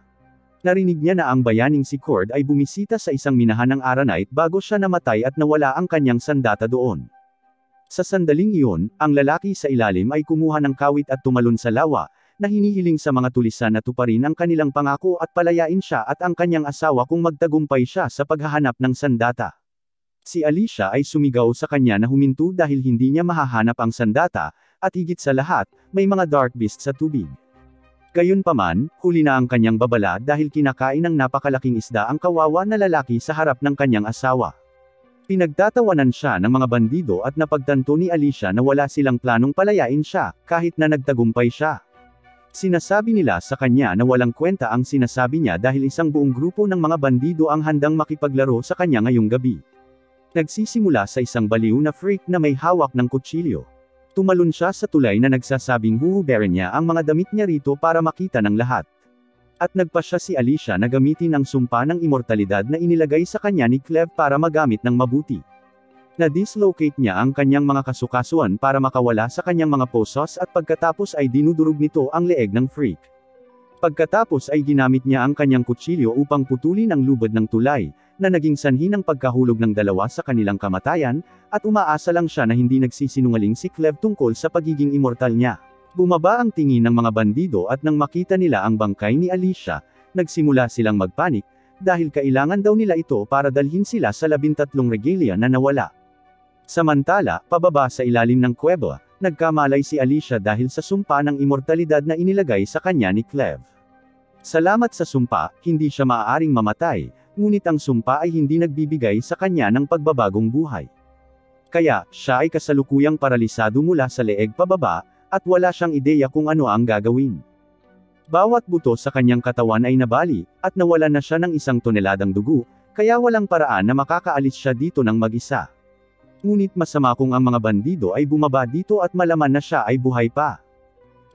Narinig niya na ang bayaning si Cord ay bumisita sa isang minahan ng Aranite bago siya namatay at nawala ang kanyang sandata doon. Sa sandaling iyon, ang lalaki sa ilalim ay kumuha ng kawit at tumalon sa lawa, na hinihiling sa mga tulisan na tuparin ang kanilang pangako at palayain siya at ang kanyang asawa kung magtagumpay siya sa paghahanap ng sandata. Si Alicia ay sumigaw sa kanya na huminto dahil hindi niya mahahanap ang sandata, at higit sa lahat, may mga dark beast sa tubig. Gayunpaman, huli na ang kanyang babala dahil kinakain ng napakalaking isda ang kawawa na lalaki sa harap ng kanyang asawa. Pinagtatawanan siya ng mga bandido at napagtanto ni Alicia na wala silang planong palayain siya, kahit na nagtagumpay siya. Sinasabi nila sa kanya na walang kwenta ang sinasabi niya dahil isang buong grupo ng mga bandido ang handang makipaglaro sa kanya ngayong gabi. Nagsisimula sa isang baliw na freak na may hawak ng kutsilyo. Tumalon siya sa tulay na nagsasabing huhuberin niya ang mga damit niya rito para makita ng lahat. At nagpasya si Alicia na gamitin ang sumpa ng immortalidad na inilagay sa kanya ni Cleve para magamit ng mabuti. Na-dislocate niya ang kanyang mga kasukasuan para makawala sa kanyang mga posos at pagkatapos ay dinudurog nito ang leeg ng freak. Pagkatapos ay ginamit niya ang kanyang kutsilyo upang putulin ang lubid ng tulay, na naging sanhi ng pagkahulog ng dalawa sa kanilang kamatayan, at umaasa lang siya na hindi nagsisinungaling si Cleve tungkol sa pagiging immortal niya. Bumaba ang tingin ng mga bandido at nang makita nila ang bangkay ni Alicia, nagsimula silang magpanik, dahil kailangan daw nila ito para dalhin sila sa 13 regalia na nawala. Samantala, pababa sa ilalim ng kuweba, nagkamalay si Alicia dahil sa sumpa ng immortalidad na inilagay sa kanya ni Cleve. Salamat sa sumpa, hindi siya maaaring mamatay, ngunit ang sumpa ay hindi nagbibigay sa kanya ng pagbabagong buhay. Kaya, siya ay kasalukuyang paralisado mula sa leeg pababa, at wala siyang ideya kung ano ang gagawin. Bawat buto sa kanyang katawan ay nabali, at nawalan na siya ng 1 toneladang dugo, kaya walang paraan na makakaalis siya dito ng mag-isa. Ngunit masama kung ang mga bandido ay bumaba dito at malaman na siya ay buhay pa.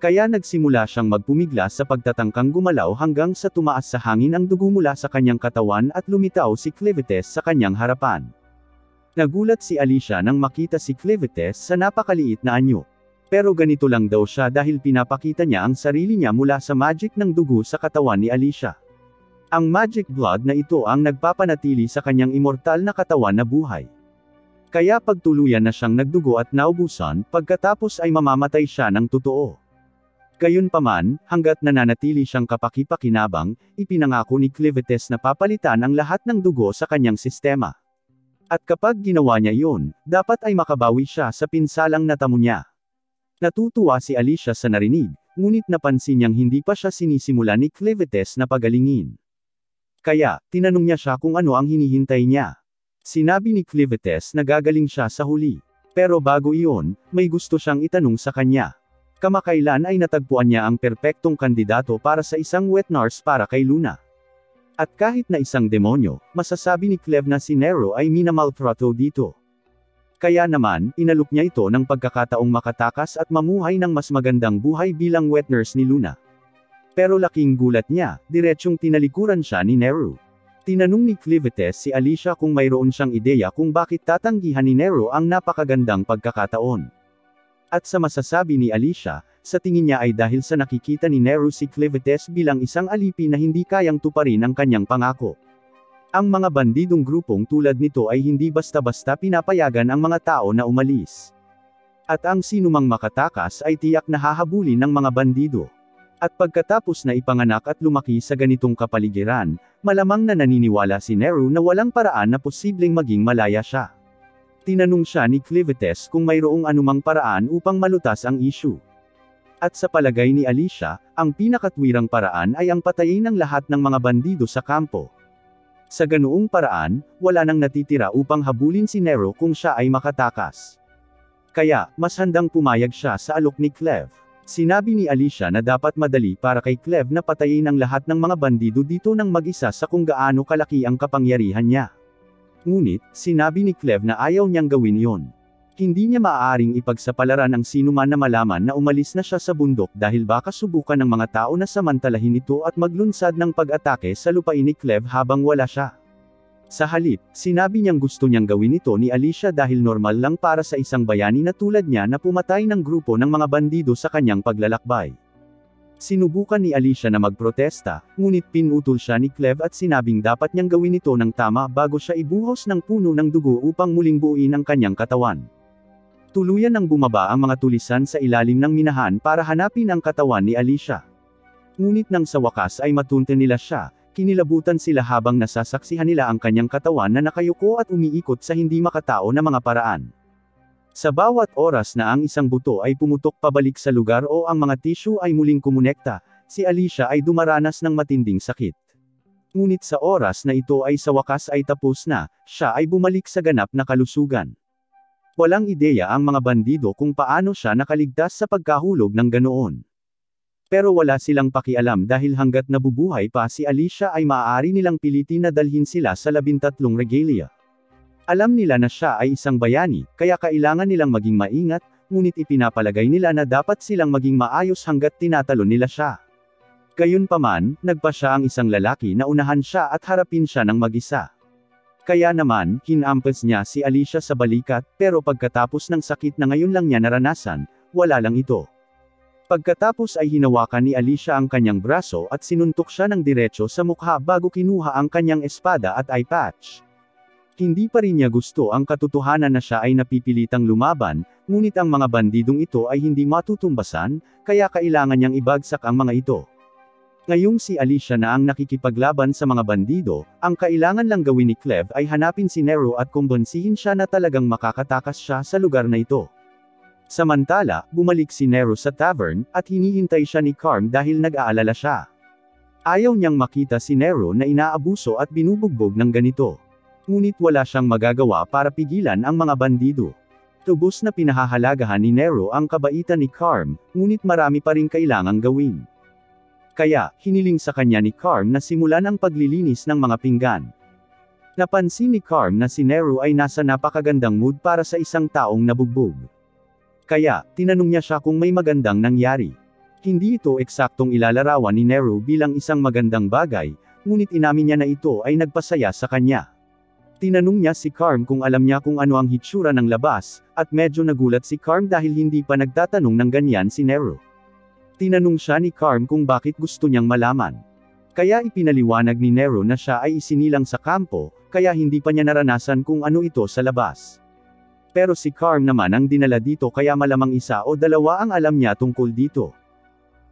Kaya nagsimula siyang magpumigla sa pagtatangkang gumalaw hanggang sa tumaas sa hangin ang dugo mula sa kanyang katawan at lumitaw si Clevites sa kanyang harapan. Nagulat si Alicia nang makita si Clevites sa napakaliit na anyo. Pero ganito lang daw siya dahil pinapakita niya ang sarili niya mula sa magic ng dugo sa katawan ni Alicia. Ang magic blood na ito ang nagpapanatili sa kanyang immortal na katawan na buhay. Kaya pagtuluyan na siyang nagdugo at naubusan, pagkatapos ay mamamatay siya ng totoo. Gayunpaman, hanggat nananatili siyang kapaki-pakinabang, ipinangako ni Clevites na papalitan ang lahat ng dugo sa kanyang sistema. At kapag ginawa niya iyon, dapat ay makabawi siya sa pinsalang natamo niya. Natutuwa si Alicia sa narinig, ngunit napansin niyang hindi pa siya sinisimula ni Clevites na pagalingin. Kaya, tinanong niya siya kung ano ang hinihintay niya. Sinabi ni Clevites na gagaling siya sa huli. Pero bago iyon, may gusto siyang itanong sa kanya. Kamakailan ay natagpuan niya ang perpektong kandidato para sa isang wet nurse para kay Luna. At kahit na isang demonyo, masasabi ni Cleve na si Nero ay minamaltrato dito. Kaya naman, inalok niya ito ng pagkakataong makatakas at mamuhay ng mas magandang buhay bilang wet nurse ni Luna. Pero laking gulat niya, diretsyong tinalikuran siya ni Nero. Tinanong ni Clevites si Alicia kung mayroon siyang ideya kung bakit tatanggihan ni Nero ang napakagandang pagkakataon. At sa masasabi ni Alicia, sa tingin niya ay dahil sa nakikita ni Nero si Clevites bilang isang alipin na hindi kayang tuparin ang kanyang pangako. Ang mga bandidong grupong tulad nito ay hindi basta-basta pinapayagan ang mga tao na umalis. At ang sinumang makatakas ay tiyak na hahabulin ng mga bandido. At pagkatapos na ipanganak at lumaki sa ganitong kapaligiran, malamang na naniniwala si Nero na walang paraan na posibleng maging malaya siya. Tinanong siya ni Clevites kung mayroong anumang paraan upang malutas ang issue. At sa palagay ni Alicia, ang pinakatwirang paraan ay ang patayin ng lahat ng mga bandido sa kampo. Sa ganoong paraan, wala nang natitira upang habulin si Nero kung siya ay makatakas. Kaya, mas handang pumayag siya sa alok ni Cleve. Sinabi ni Alicia na dapat madali para kay Cleve na patayin ang lahat ng mga bandido dito ng mag-isa sa kung gaano kalaki ang kapangyarihan niya. Ngunit, sinabi ni Cleve na ayaw niyang gawin yon. Hindi niya maaaring ipagsapalaran ang sinuman na malaman na umalis na siya sa bundok dahil baka subukan ng mga tao na samantalahin ito at maglunsad ng pag-atake sa lupain ni Cleve habang wala siya. Sa halip, sinabi niyang gusto niyang gawin ito ni Alicia dahil normal lang para sa isang bayani na tulad niya na pumatay ng grupo ng mga bandido sa kanyang paglalakbay. Sinubukan ni Alicia na magprotesta, ngunit pinutol siya ni Cleve at sinabing dapat niyang gawin ito ng tama bago siya ibuhos ng puno ng dugo upang muling buuin ang kanyang katawan. Tuluyan nang bumaba ang mga tulisan sa ilalim ng minahan para hanapin ang katawan ni Alicia. Ngunit nang sa wakas ay matunten nila siya, kinilabutan sila habang nasasaksihan nila ang kanyang katawan na nakayuko at umiikot sa hindi makatao na mga paraan. Sa bawat oras na ang isang buto ay pumutok pabalik sa lugar o ang mga tissue ay muling kumonekta, si Alicia ay dumaranas ng matinding sakit. Ngunit sa oras na ito ay sa wakas ay tapos na, siya ay bumalik sa ganap na kalusugan. Walang ideya ang mga bandido kung paano siya nakaligtas sa pagkahulog ng ganoon. Pero wala silang pakialam dahil hanggat nabubuhay pa si Alicia ay maaari nilang pilitin na dalhin sila sa 13 regalia. Alam nila na siya ay isang bayani, kaya kailangan nilang maging maingat, ngunit ipinapalagay nila na dapat silang maging maayos hanggat tinatalon nila siya. Gayunpaman, nagpa siya ang isang lalaki na unahan siya at harapin siya ng mag-isa. Kaya naman, hinampas niya si Alicia sa balikat, pero pagkatapos ng sakit na ngayon lang niya naranasan, wala lang ito. Pagkatapos ay hinawakan ni Alicia ang kanyang braso at sinuntok siya ng diretso sa mukha bago kinuha ang kanyang espada at eye patch. Hindi pa rin niya gusto ang katotohanan na siya ay napipilitang lumaban, ngunit ang mga bandidong ito ay hindi matutumbasan, kaya kailangan niyang ibagsak ang mga ito. Ngayong si Alicia na ang nakikipaglaban sa mga bandido, ang kailangan lang gawin ni Cleve ay hanapin si Nero at kumbonsihin siya na talagang makakatakas siya sa lugar na ito. Samantala, bumalik si Nero sa tavern, at hinihintay siya ni Carm dahil nag-aalala siya. Ayaw niyang makita si Nero na inaabuso at binubugbog ng ganito. Ngunit wala siyang magagawa para pigilan ang mga bandido. Tubos na pinahahalagahan ni Nero ang kabaitan ni Carm, ngunit marami pa rin kailangang gawin. Kaya, hiniling sa kanya ni Carm na simulan ang paglilinis ng mga pinggan. Napansin ni Carm na si Nero ay nasa napakagandang mood para sa isang taong nabugbog. Kaya, tinanong niya siya kung may magandang nangyari. Hindi ito eksaktong ilalarawan ni Nero bilang isang magandang bagay, ngunit inamin niya na ito ay nagpasaya sa kanya. Tinanong niya si Carm kung alam niya kung ano ang hitsura ng labas, at medyo nagulat si Carm dahil hindi pa nagtatanong ng ganyan si Nero. Tinanong siya ni Carm kung bakit gusto niyang malaman. Kaya ipinaliwanag ni Nero na siya ay isinilang sa kampo, kaya hindi pa niya naranasan kung ano ito sa labas. Pero si Carm naman ang dinala dito kaya malamang isa o dalawa ang alam niya tungkol dito.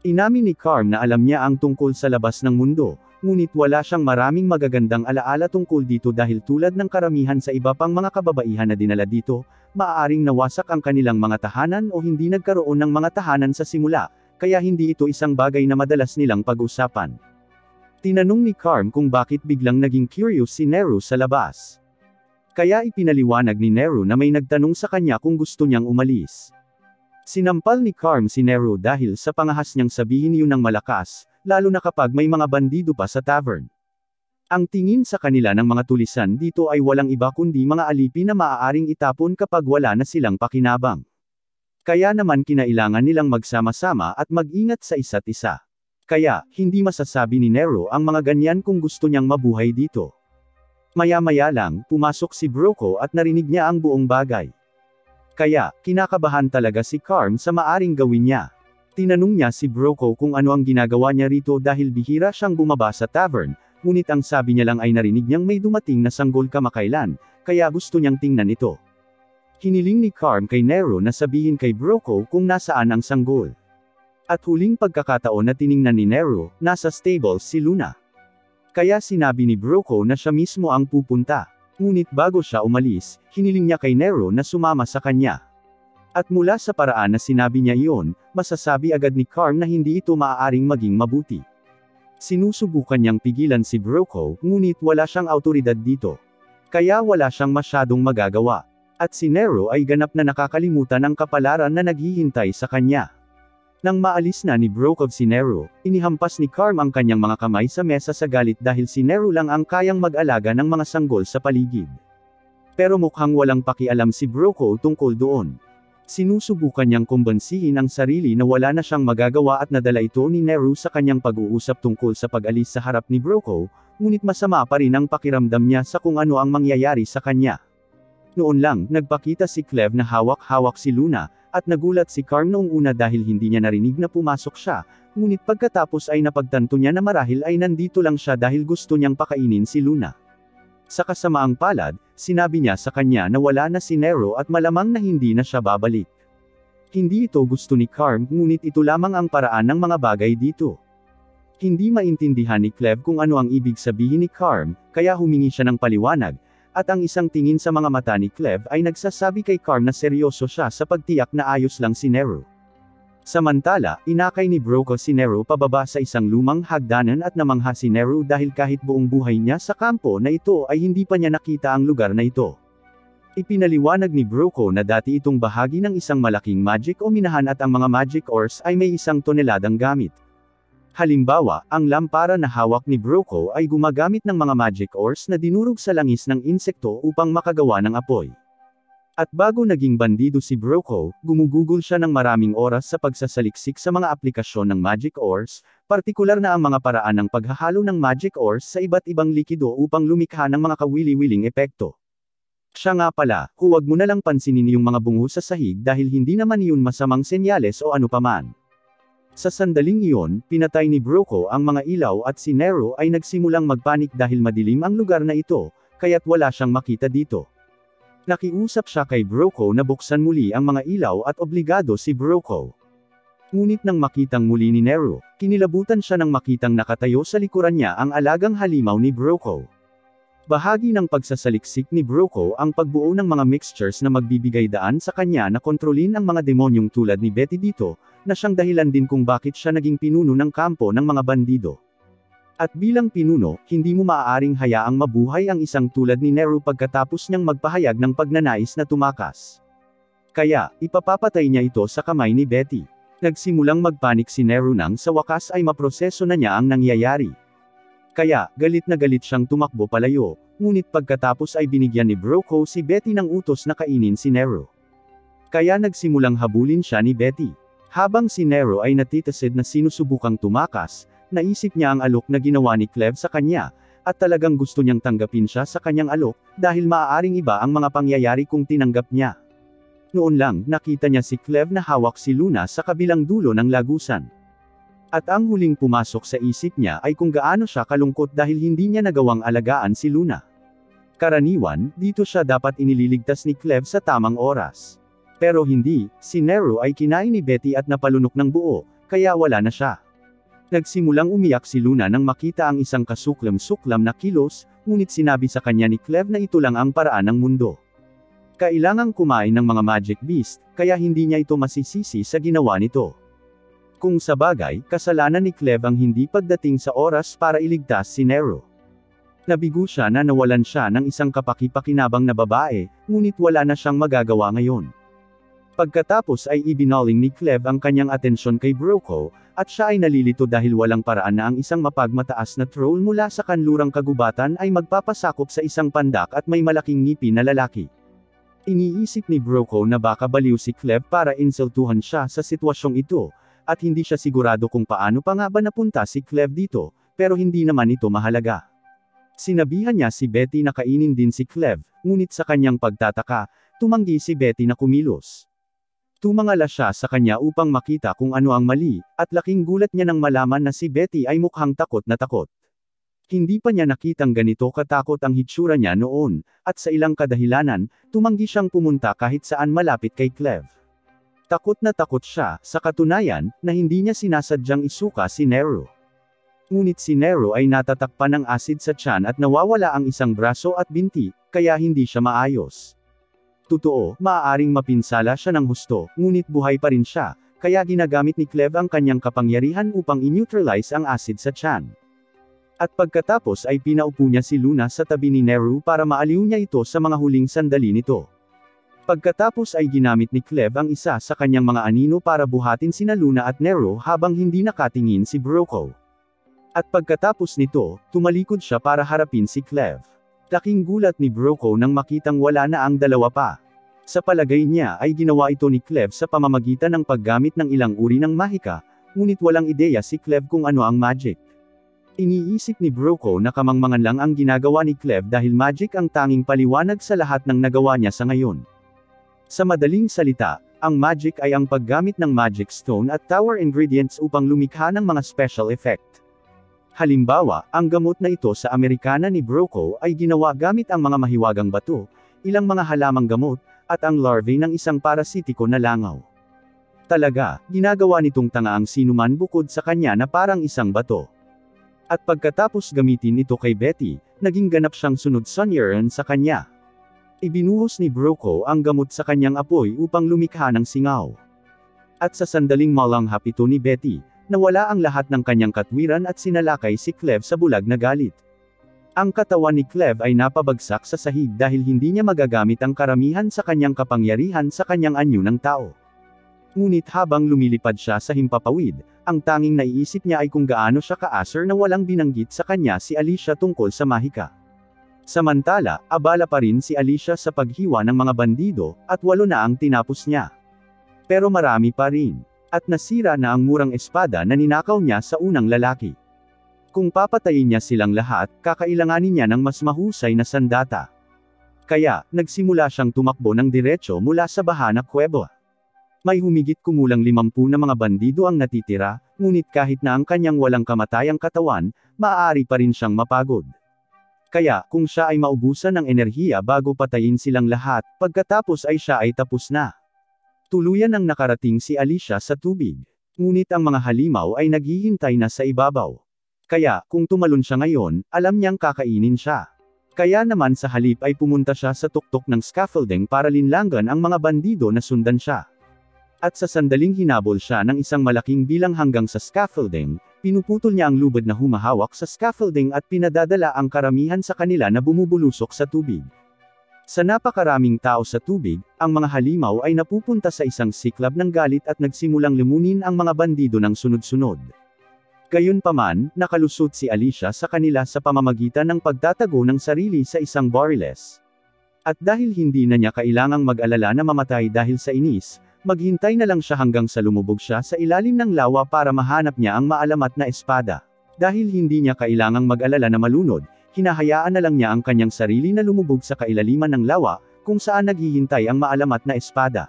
Inamin ni Carm na alam niya ang tungkol sa labas ng mundo, ngunit wala siyang maraming magagandang alaala tungkol dito dahil tulad ng karamihan sa iba pang mga kababaihan na dinala dito, maaaring nawasak ang kanilang mga tahanan o hindi nagkaroon ng mga tahanan sa simula. Kaya hindi ito isang bagay na madalas nilang pag-usapan. Tinanong ni Carm kung bakit biglang naging curious si Nero sa labas. Kaya ipinaliwanag ni Nero na may nagtanong sa kanya kung gusto niyang umalis. Sinampal ni Carm si Nero dahil sa pangahas niyang sabihin yun ng malakas, lalo na kapag may mga bandido pa sa tavern. Ang tingin sa kanila ng mga tulisan dito ay walang iba kundi mga alipin na maaaring itapon kapag wala na silang pakinabang. Kaya naman kinailangan nilang magsama-sama at mag-ingat sa isa't isa. Kaya, hindi masasabi ni Nero ang mga ganyan kung gusto niyang mabuhay dito. Maya-maya lang, pumasok si Broco at narinig niya ang buong bagay. Kaya, kinakabahan talaga si Carm sa maaring gawin niya. Tinanong niya si Broco kung ano ang ginagawa niya rito dahil bihira siyang bumaba sa tavern, ngunit ang sabi niya lang ay narinig niyang may dumating na sanggol kamakailan, kaya gusto niyang tingnan ito. Hiniling ni Carm kay Nero na sabihin kay Broco kung nasaan ang sanggol. At huling pagkakataon na tiningnan ni Nero, nasa stables si Luna. Kaya sinabi ni Broco na siya mismo ang pupunta. Ngunit bago siya umalis, hiniling niya kay Nero na sumama sa kanya. At mula sa paraan na sinabi niya iyon, masasabi agad ni Carm na hindi ito maaaring maging mabuti. Sinusubukan niyang pigilan si Broco, ngunit wala siyang autoridad dito. Kaya wala siyang masyadong magagawa. At si Nero ay ganap na nakakalimutan ang kapalaran na naghihintay sa kanya. Nang maalis na ni Brokov si Nero, inihampas ni Carm ang kanyang mga kamay sa mesa sa galit dahil si Nero lang ang kayang mag-alaga ng mga sanggol sa paligid. Pero mukhang walang pakialam si Broco tungkol doon. Sinusubukan niyang kumbansihin ang sarili na wala na siyang magagawa at nadala ito ni Nero sa kanyang pag-uusap tungkol sa pag-alis sa harap ni Broco, ngunit masama pa rin ang pakiramdam niya sa kung ano ang mangyayari sa kanya. Noon lang, nagpakita si Cleve na hawak-hawak si Luna, at nagulat si Carm noong una dahil hindi niya narinig na pumasok siya, ngunit pagkatapos ay napagtanto niya na marahil ay nandito lang siya dahil gusto niyang pakainin si Luna. Sa kasamaang palad, sinabi niya sa kanya na wala na si Nero at malamang na hindi na siya babalik. Hindi ito gusto ni Carm, ngunit ito lamang ang paraan ng mga bagay dito. Hindi maintindihan ni Cleve kung ano ang ibig sabihin ni Carm, kaya humingi siya ng paliwanag. At ang isang tingin sa mga mata ni Cleve ay nagsasabi kay Carm na seryoso siya sa pagtiyak na ayos lang si Nero. Samantala, inakay ni Broco si Nero pababa sa isang lumang hagdanan at namangha si Nero dahil kahit buong buhay niya sa kampo na ito ay hindi pa niya nakita ang lugar na ito. Ipinaliwanag ni Broco na dati itong bahagi ng isang malaking magic o minahan at ang mga magic ores ay may 1 toneladang gamit. Halimbawa, ang lampara na hawak ni Broco ay gumagamit ng mga magic ores na dinurog sa langis ng insekto upang makagawa ng apoy. At bago naging bandido si Broco, gumugugol siya ng maraming oras sa pagsasaliksik sa mga aplikasyon ng magic ores, partikular na ang mga paraan ng paghahalo ng magic ores sa iba't ibang likido upang lumikha ng mga kawili-wiling epekto. Siya nga pala, huwag mo na lang pansinin yung mga bungo sa sahig dahil hindi naman yun masamang senyales o ano paman. Sa sandaling iyon, pinatay ni Broco ang mga ilaw at si Nero ay nagsimulang magpanik dahil madilim ang lugar na ito, kaya't wala siyang makita dito. Nakiusap siya kay Broco na buksan muli ang mga ilaw at obligado si Broco. Ngunit nang makitang muli ni Nero, kinilabutan siya nang makitang nakatayo sa likuran niya ang alagang halimaw ni Broco. Bahagi ng pagsasaliksik ni Broco ang pagbuo ng mga mixtures na magbibigay daan sa kanya na kontrolin ang mga demonyong tulad ni Betty dito, na siyang dahilan din kung bakit siya naging pinuno ng kampo ng mga bandido. At bilang pinuno, hindi mo maaaring hayaang mabuhay ang isang tulad ni Nero pagkatapos niyang magpahayag ng pagnanais na tumakas. Kaya, ipapapatay niya ito sa kamay ni Betty. Nagsimulang magpanik si Nero nang sa wakas ay maproseso na niya ang nangyayari. Kaya, galit na galit siyang tumakbo palayo, ngunit pagkatapos ay binigyan ni Broco si Betty ng utos na kainin si Nero. Kaya nagsimulang habulin siya ni Betty. Habang si Nero ay natitasid na sinusubukang tumakas, naisip niya ang alok na ginawa ni Cleve sa kanya, at talagang gusto niyang tanggapin siya sa kanyang alok, dahil maaaring iba ang mga pangyayari kung tinanggap niya. Noon lang, nakita niya si Cleve na hawak si Luna sa kabilang dulo ng lagusan. At ang huling pumasok sa isip niya ay kung gaano siya kalungkot dahil hindi niya nagawang alagaan si Luna. Karaniwan, dito siya dapat inililigtas ni Cleve sa tamang oras. Pero hindi, si Nero ay kinain ni Betty at napalunok ng buo, kaya wala na siya. Nagsimulang umiyak si Luna nang makita ang isang kasuklam-suklam na kilos, ngunit sinabi sa kanya ni Cleve na ito lang ang paraan ng mundo. Kailangang kumain ng mga magic beast, kaya hindi niya ito masisisi sa ginawa nito. Kung sa bagay, kasalanan ni Cleve ang hindi pagdating sa oras para iligtas si Nero. Nabigo siya na nawalan siya ng isang kapaki-pakinabang na babae, ngunit wala na siyang magagawa ngayon. Pagkatapos ay ibinaling ni Cleve ang kanyang atensyon kay Broco, at siya ay nalilito dahil walang paraan na ang isang mapagmataas na troll mula sa kanlurang kagubatan ay magpapasakop sa isang pandak at may malaking ngipin na lalaki. Iniisip ni Broco na baka baliw si Cleve para insultuhan siya sa sitwasyong ito, at hindi siya sigurado kung paano pa nga ba napunta si Cleve dito, pero hindi naman ito mahalaga. Sinabihan niya si Betty na kainin din si Cleve, ngunit sa kanyang pagtataka, tumanggi si Betty na kumilos. Tumangala siya sa kanya upang makita kung ano ang mali, at laking gulat niya nang malaman na si Betty ay mukhang takot na takot. Hindi pa niya nakitang ganito katakot ang hitsura niya noon, at sa ilang kadahilanan, tumanggi siyang pumunta kahit saan malapit kay Cleve. Takot na takot siya, sa katunayan, na hindi niya sinasadyang isuka si Nero. Ngunit si Nero ay natatakpan ng asid sa tiyan at nawawala ang isang braso at binti, kaya hindi siya maayos. Totoo, maaaring mapinsala siya ng husto, ngunit buhay pa rin siya, kaya ginagamit ni Cleve ang kanyang kapangyarihan upang i-neutralize ang acid sa tiyan. At pagkatapos ay pinaupo niya si Luna sa tabi ni Nero para maaliw niya ito sa mga huling sandali nito. Pagkatapos ay ginamit ni Cleve ang isa sa kanyang mga anino para buhatin sina Luna at Nero habang hindi nakatingin si Broco. At pagkatapos nito, tumalikod siya para harapin si Cleve. Laking gulat ni Broco nang makitang wala na ang dalawa pa. Sa palagay niya ay ginawa ito ni Cleve sa pamamagitan ng paggamit ng ilang uri ng mahika, ngunit walang ideya si Cleve kung ano ang magic. Iniisip ni Broco na kamangmangan lang ang ginagawa ni Cleve dahil magic ang tanging paliwanag sa lahat ng nagawa niya sa ngayon. Sa madaling salita, ang magic ay ang paggamit ng magic stone at tower ingredients upang lumikha ng mga special effect. Halimbawa, ang gamot na ito sa Amerikana ni Broco ay ginawa gamit ang mga mahiwagang bato, ilang mga halamang gamot, at ang larvae ng isang parasitiko na langaw. Talaga, ginagawa nitong tanga ang sinuman bukod sa kanya na parang isang bato. At pagkatapos gamitin ito kay Betty, naging ganap siyang sunod-sunyeran sa kanya. Ibinuhos ni Broco ang gamot sa kanyang apoy upang lumikha ng singaw. At sa sandaling malanghap ito ni Betty, nawala ang lahat ng kanyang katwiran at sinalakay si Cleve sa bulag na galit. Ang katawan ni Cleve ay napabagsak sa sahig dahil hindi niya magagamit ang karamihan sa kanyang kapangyarihan sa kanyang anyo ng tao. Ngunit habang lumilipad siya sa himpapawid, ang tanging naiisip niya ay kung gaano siya kaasar na walang binanggit sa kanya si Alicia tungkol sa mahika. Samantala, abala pa rin si Alicia sa paghiwa ng mga bandido, at 8 na ang tinapos niya. Pero marami pa rin. At nasira na ang murang espada na ninakaw niya sa unang lalaki. Kung papatayin niya silang lahat, kakailanganin niya ng mas mahusay na sandata. Kaya, nagsimula siyang tumakbo ng diretso mula sa Bahana Kuweba. May humigit kumulang 50 na mga bandido ang natitira, ngunit kahit na ang kanyang walang kamatayang katawan, maaari pa rin siyang mapagod. Kaya, kung siya ay maubusan ng enerhiya bago patayin silang lahat, pagkatapos ay siya ay tapos na. Tuluyan ang nakarating si Alicia sa tubig. Ngunit ang mga halimaw ay naghihintay na sa ibabaw. Kaya, kung tumalon siya ngayon, alam niyang kakainin siya. Kaya naman sa halip ay pumunta siya sa tuktok ng scaffolding para linlangan ang mga bandido na sundan siya. At sa sandaling hinabol siya ng isang malaking bilang hanggang sa scaffolding, pinuputol niya ang lubid na humahawak sa scaffolding at pinadadala ang karamihan sa kanila na bumubulusok sa tubig. Sa napakaraming tao sa tubig, ang mga halimaw ay napupunta sa isang siklab ng galit at nagsimulang limunin ang mga bandido ng sunod-sunod. Gayunpaman, nakalusot si Alicia sa kanila sa pamamagitan ng pagtatago ng sarili sa isang barriles. At dahil hindi na niya kailangang mag-alala na mamatay dahil sa inis, maghintay na lang siya hanggang sa lumubog siya sa ilalim ng lawa para mahanap niya ang maalamat na espada. Dahil hindi niya kailangang mag-alala na malunod, hinahayaan na lang niya ang kanyang sarili na lumubog sa kailaliman ng lawa, kung saan naghihintay ang maalamat na espada.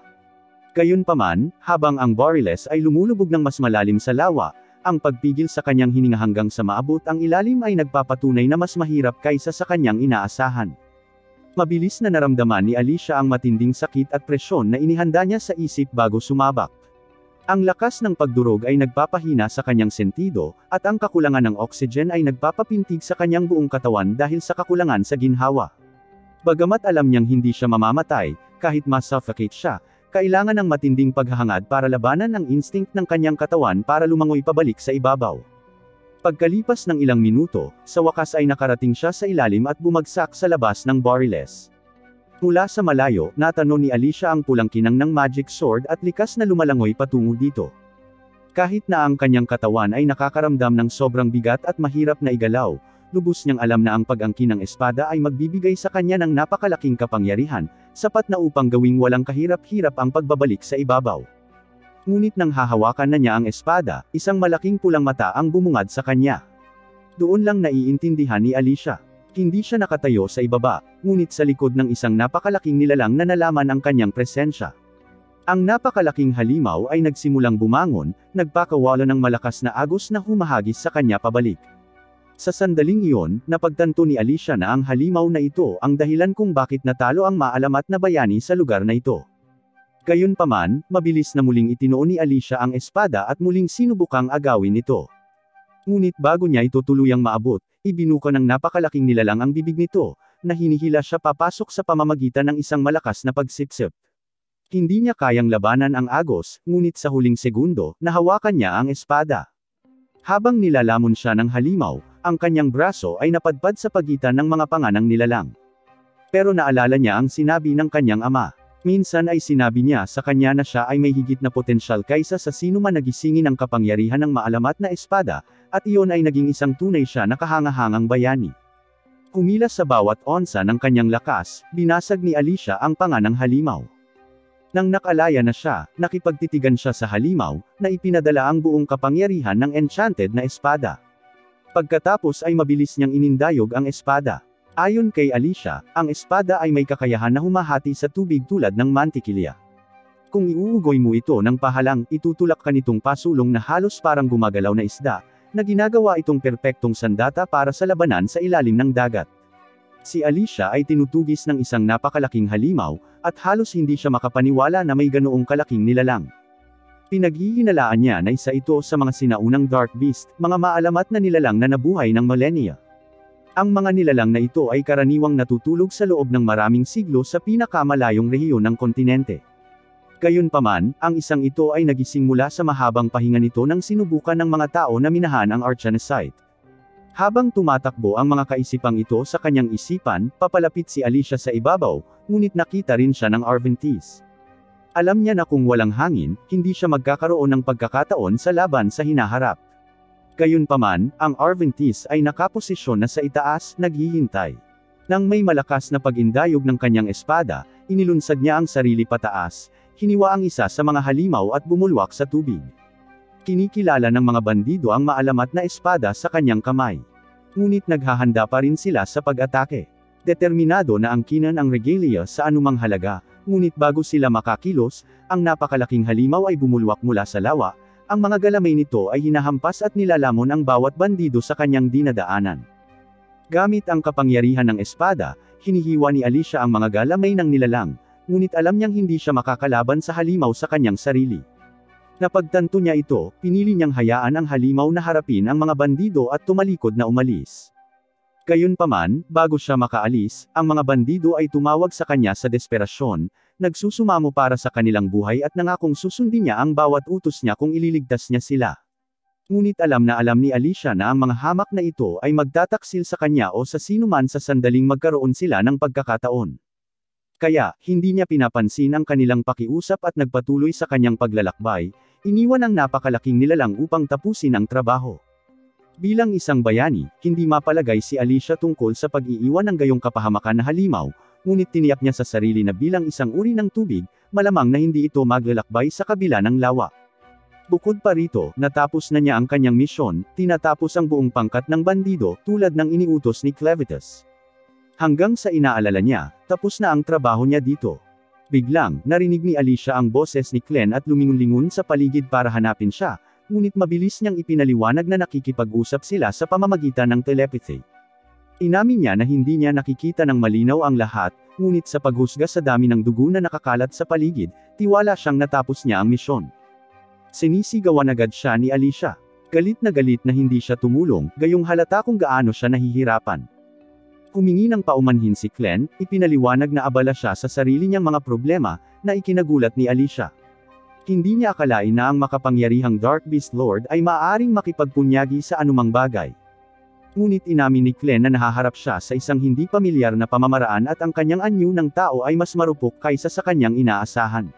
Gayunpaman, habang ang barriles ay lumulubog ng mas malalim sa lawa, ang pagpigil sa kanyang hininga hanggang sa maabot ang ilalim ay nagpapatunay na mas mahirap kaysa sa kanyang inaasahan. Mabilis na naramdaman ni Alicia ang matinding sakit at presyon na inihanda niya sa isip bago sumabak. Ang lakas ng pagdurog ay nagpapahina sa kanyang sentido, at ang kakulangan ng oxygen ay nagpapapintig sa kanyang buong katawan dahil sa kakulangan sa ginhawa. Bagamat alam niyang hindi siya mamamatay, kahit ma-suffocate siya, kailangan ng matinding paghahangad para labanan ang instinct ng kanyang katawan para lumangoy pabalik sa ibabaw. Pagkalipas ng ilang minuto, sa wakas ay nakarating siya sa ilalim at bumagsak sa labas ng barriles. Mula sa malayo, natanong ni Alicia ang pulang kinang ng magic sword at likas na lumalangoy patungo dito. Kahit na ang kanyang katawan ay nakakaramdam ng sobrang bigat at mahirap na igalaw, lubos niyang alam na ang pag-angkin ng espada ay magbibigay sa kanya ng napakalaking kapangyarihan, sapat na upang gawing walang kahirap-hirap ang pagbabalik sa ibabaw. Ngunit nang hahawakan na niya ang espada, isang malaking pulang mata ang bumungad sa kanya. Doon lang naiintindihan ni Alicia. Hindi siya nakatayo sa ibaba, ngunit sa likod ng isang napakalaking nilalang na nalaman ang kanyang presensya. Ang napakalaking halimaw ay nagsimulang bumangon, nagpakawala ng malakas na agos na humahagis sa kanya pabalik. Sa sandaling iyon, napagtanto ni Alicia na ang halimaw na ito ang dahilan kung bakit natalo ang maalamat na bayani sa lugar na ito. Gayunpaman, mabilis na muling itinuon ni Alicia ang espada at muling sinubukang agawin ito. Ngunit bago niya ito tuluyang maabot, ibinuka ng napakalaking nilalang ang bibig nito, na hinihila siya papasok sa pamamagitan ng isang malakas na pagsipsip. Hindi niya kayang labanan ang agos, ngunit sa huling segundo, nahawakan niya ang espada. Habang nilalamon siya ng halimaw, ang kanyang braso ay napadpad sa pagitan ng mga panga ng nilalang. Pero naalala niya ang sinabi ng kanyang ama. Minsan ay sinabi niya sa kanya na siya ay may higit na potensyal kaysa sa sino man nagisingin ng kapangyarihan ng maalamat na espada, at iyon ay naging isang tunay siya na kahangahangang bayani. Kumilas sa bawat onsa ng kanyang lakas, binasag ni Alicia ang panga ng halimaw. Nang nakalaya na siya, nakipagtitigan siya sa halimaw, na ipinadala ang buong kapangyarihan ng enchanted na espada. Pagkatapos ay mabilis niyang inindayog ang espada. Ayon kay Alicia, ang espada ay may kakayahan na humahati sa tubig tulad ng mantikilya. Kung iuugoy mo ito ng pahalang, itutulak ka nitong pasulong na halos parang gumagalaw na isda, na ginagawa itong perpektong sandata para sa labanan sa ilalim ng dagat. Si Alicia ay tinutugis ng isang napakalaking halimaw, at halos hindi siya makapaniwala na may ganoong kalaking nilalang. Pinaghihinalaan niya na isa ito sa mga sinaunang Dark Beast, mga maalamat na nilalang na nabuhay ng millennia. Ang mga nilalang na ito ay karaniwang natutulog sa loob ng maraming siglo sa pinakamalayong rehiyon ng kontinente. Gayunpaman, ang isang ito ay nagising mula sa mahabang pahinga nito nang sinubukan ng mga tao na minahan ang Archanesite. Habang tumatakbo ang mga kaisipang ito sa kanyang isipan, papalapit si Alicia sa ibabaw, ngunit nakita rin siya ng Arventis. Alam niya na kung walang hangin, hindi siya magkakaroon ng pagkakataon sa laban sa hinaharap. Gayunpaman, ang Arventis ay nakaposisyon na sa itaas, naghihintay. Nang may malakas na pag-indayog ng kanyang espada, inilunsad niya ang sarili pataas, hiniwa ang isa sa mga halimaw at bumulwak sa tubig. Kinikilala ng mga bandido ang maalamat na espada sa kanyang kamay. Ngunit naghahanda pa rin sila sa pag-atake. Determinado na angkinan ang regalia sa anumang halaga, ngunit bago sila makakilos, ang napakalaking halimaw ay bumulwak mula sa lawa. Ang mga galamay nito ay hinahampas at nilalamon ang bawat bandido sa kanyang dinadaanan. Gamit ang kapangyarihan ng espada, hinihiwa ni Alicia ang mga galamay ng nilalang, ngunit alam niyang hindi siya makakalaban sa halimaw sa kanyang sarili. Napagtanto niya ito, pinili niyang hayaan ang halimaw na harapin ang mga bandido at tumalikod na umalis. Gayunpaman, bago siya makaalis, ang mga bandido ay tumawag sa kanya sa desperasyon, nagsusumamo para sa kanilang buhay at nangakong susundin niya ang bawat utos niya kung ililigtas niya sila. Ngunit alam ni Alicia na ang mga hamak na ito ay magtataksil sa kanya o sa sinuman sa sandaling magkaroon sila ng pagkakataon. Kaya, hindi niya pinapansin ang kanilang pakiusap at nagpatuloy sa kanyang paglalakbay, iniwan ang napakalaking nilalang upang tapusin ang trabaho. Bilang isang bayani, hindi mapalagay si Alicia tungkol sa pag-iiwan ng gayong kapahamakan na halimaw, ngunit tiniyak niya sa sarili na bilang isang uri ng tubig, malamang na hindi ito maglalakbay sa kabila ng lawa. Bukod pa rito, natapos na niya ang kanyang misyon, tinatapos ang buong pangkat ng bandido, tulad ng iniutos ni Clevitas. Hanggang sa inaalala niya, tapos na ang trabaho niya dito. Biglang, narinig ni Alicia ang boses ni Clem at lumingon-lingon sa paligid para hanapin siya, ngunit mabilis niyang ipinaliwanag na nakikipag-usap sila sa pamamagitan ng telepathy. Inamin niya na hindi niya nakikita ng malinaw ang lahat, ngunit sa paghusga sa dami ng dugo na nakakalat sa paligid, tiwala siyang natapos niya ang misyon. Sinisigawan agad siya ni Alicia. Galit na hindi siya tumulong, gayong halata kung gaano siya nahihirapan. Humingi ng paumanhin si Clem, ipinaliwanag na abala siya sa sarili niyang mga problema, na ikinagulat ni Alicia. Hindi niya akalain na ang makapangyarihang Dark Beast Lord ay maaaring makipagpunyagi sa anumang bagay. Ngunit inamin ni Clem na nahaharap siya sa isang hindi pamilyar na pamamaraan at ang kanyang anyo ng tao ay mas marupok kaysa sa kanyang inaasahan.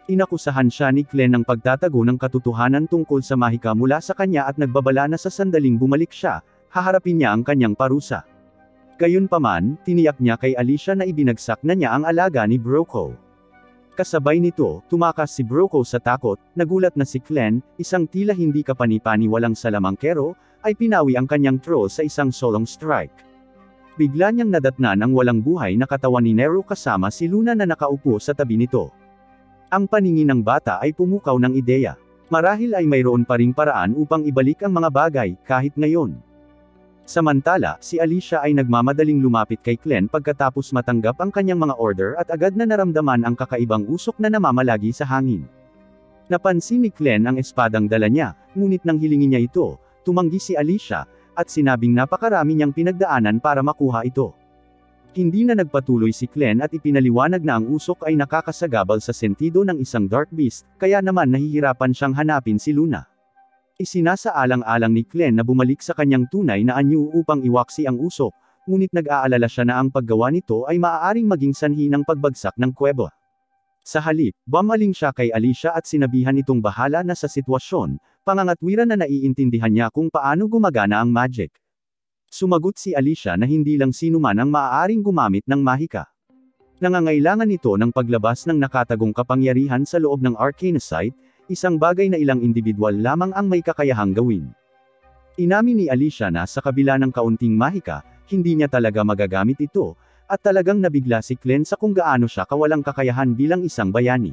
Inakusahan siya ni Clem ng pagtatago ng katotohanan tungkol sa mahika mula sa kanya at nagbabala na sa sandaling bumalik siya, haharapin niya ang kanyang parusa. Gayunpaman, tiniyak niya kay Alicia na ibinagsak na niya ang alaga ni Broco. Kasabay nito, tumakas si Broco sa takot, nagulat na si Clem, isang tila hindi kapani-paniwalang salamangkero, ay pinawi ang kanyang troll sa isang solong strike. Bigla niyang nadatnan ang walang buhay na katawan ni Nero kasama si Luna na nakaupo sa tabi nito. Ang paningin ng bata ay pumukaw ng ideya. Marahil ay mayroon pa ring paraan upang ibalik ang mga bagay, kahit ngayon. Samantala, si Alicia ay nagmamadaling lumapit kay Clem pagkatapos matanggap ang kanyang mga order at agad na naramdaman ang kakaibang usok na namamalagi sa hangin. Napansin ni Clem ang espadang dala niya, ngunit nang hilingin niya ito, tumanggi si Alicia, at sinabing napakarami niyang pinagdaanan para makuha ito. Hindi na nagpatuloy si Clem at ipinaliwanag na ang usok ay nakakasagabal sa sentido ng isang Dark Beast, kaya naman nahihirapan siyang hanapin si Luna. Isinasaalang-alang ni Clem na bumalik sa kanyang tunay na anyo upang iwaksi ang usok, ngunit nag-aalala siya na ang paggawa nito ay maaaring maging sanhi ng pagbagsak ng kuweba. Sa halip, bumaling siya kay Alicia at sinabihan itong bahala na sa sitwasyon, pangangatwiran na naiintindihan niya kung paano gumagana ang magic. Sumagot si Alicia na hindi lang sinuman ang maaaring gumamit ng mahika. Nangangailangan ito ng paglabas ng nakatagong kapangyarihan sa loob ng Arcanesite, isang bagay na ilang individual lamang ang may kakayahang gawin. Inamin ni Alicia na sa kabila ng kaunting mahika, hindi niya talaga magagamit ito, at talagang nabigla si Clem sa kung gaano siya kawalang kakayahan bilang isang bayani.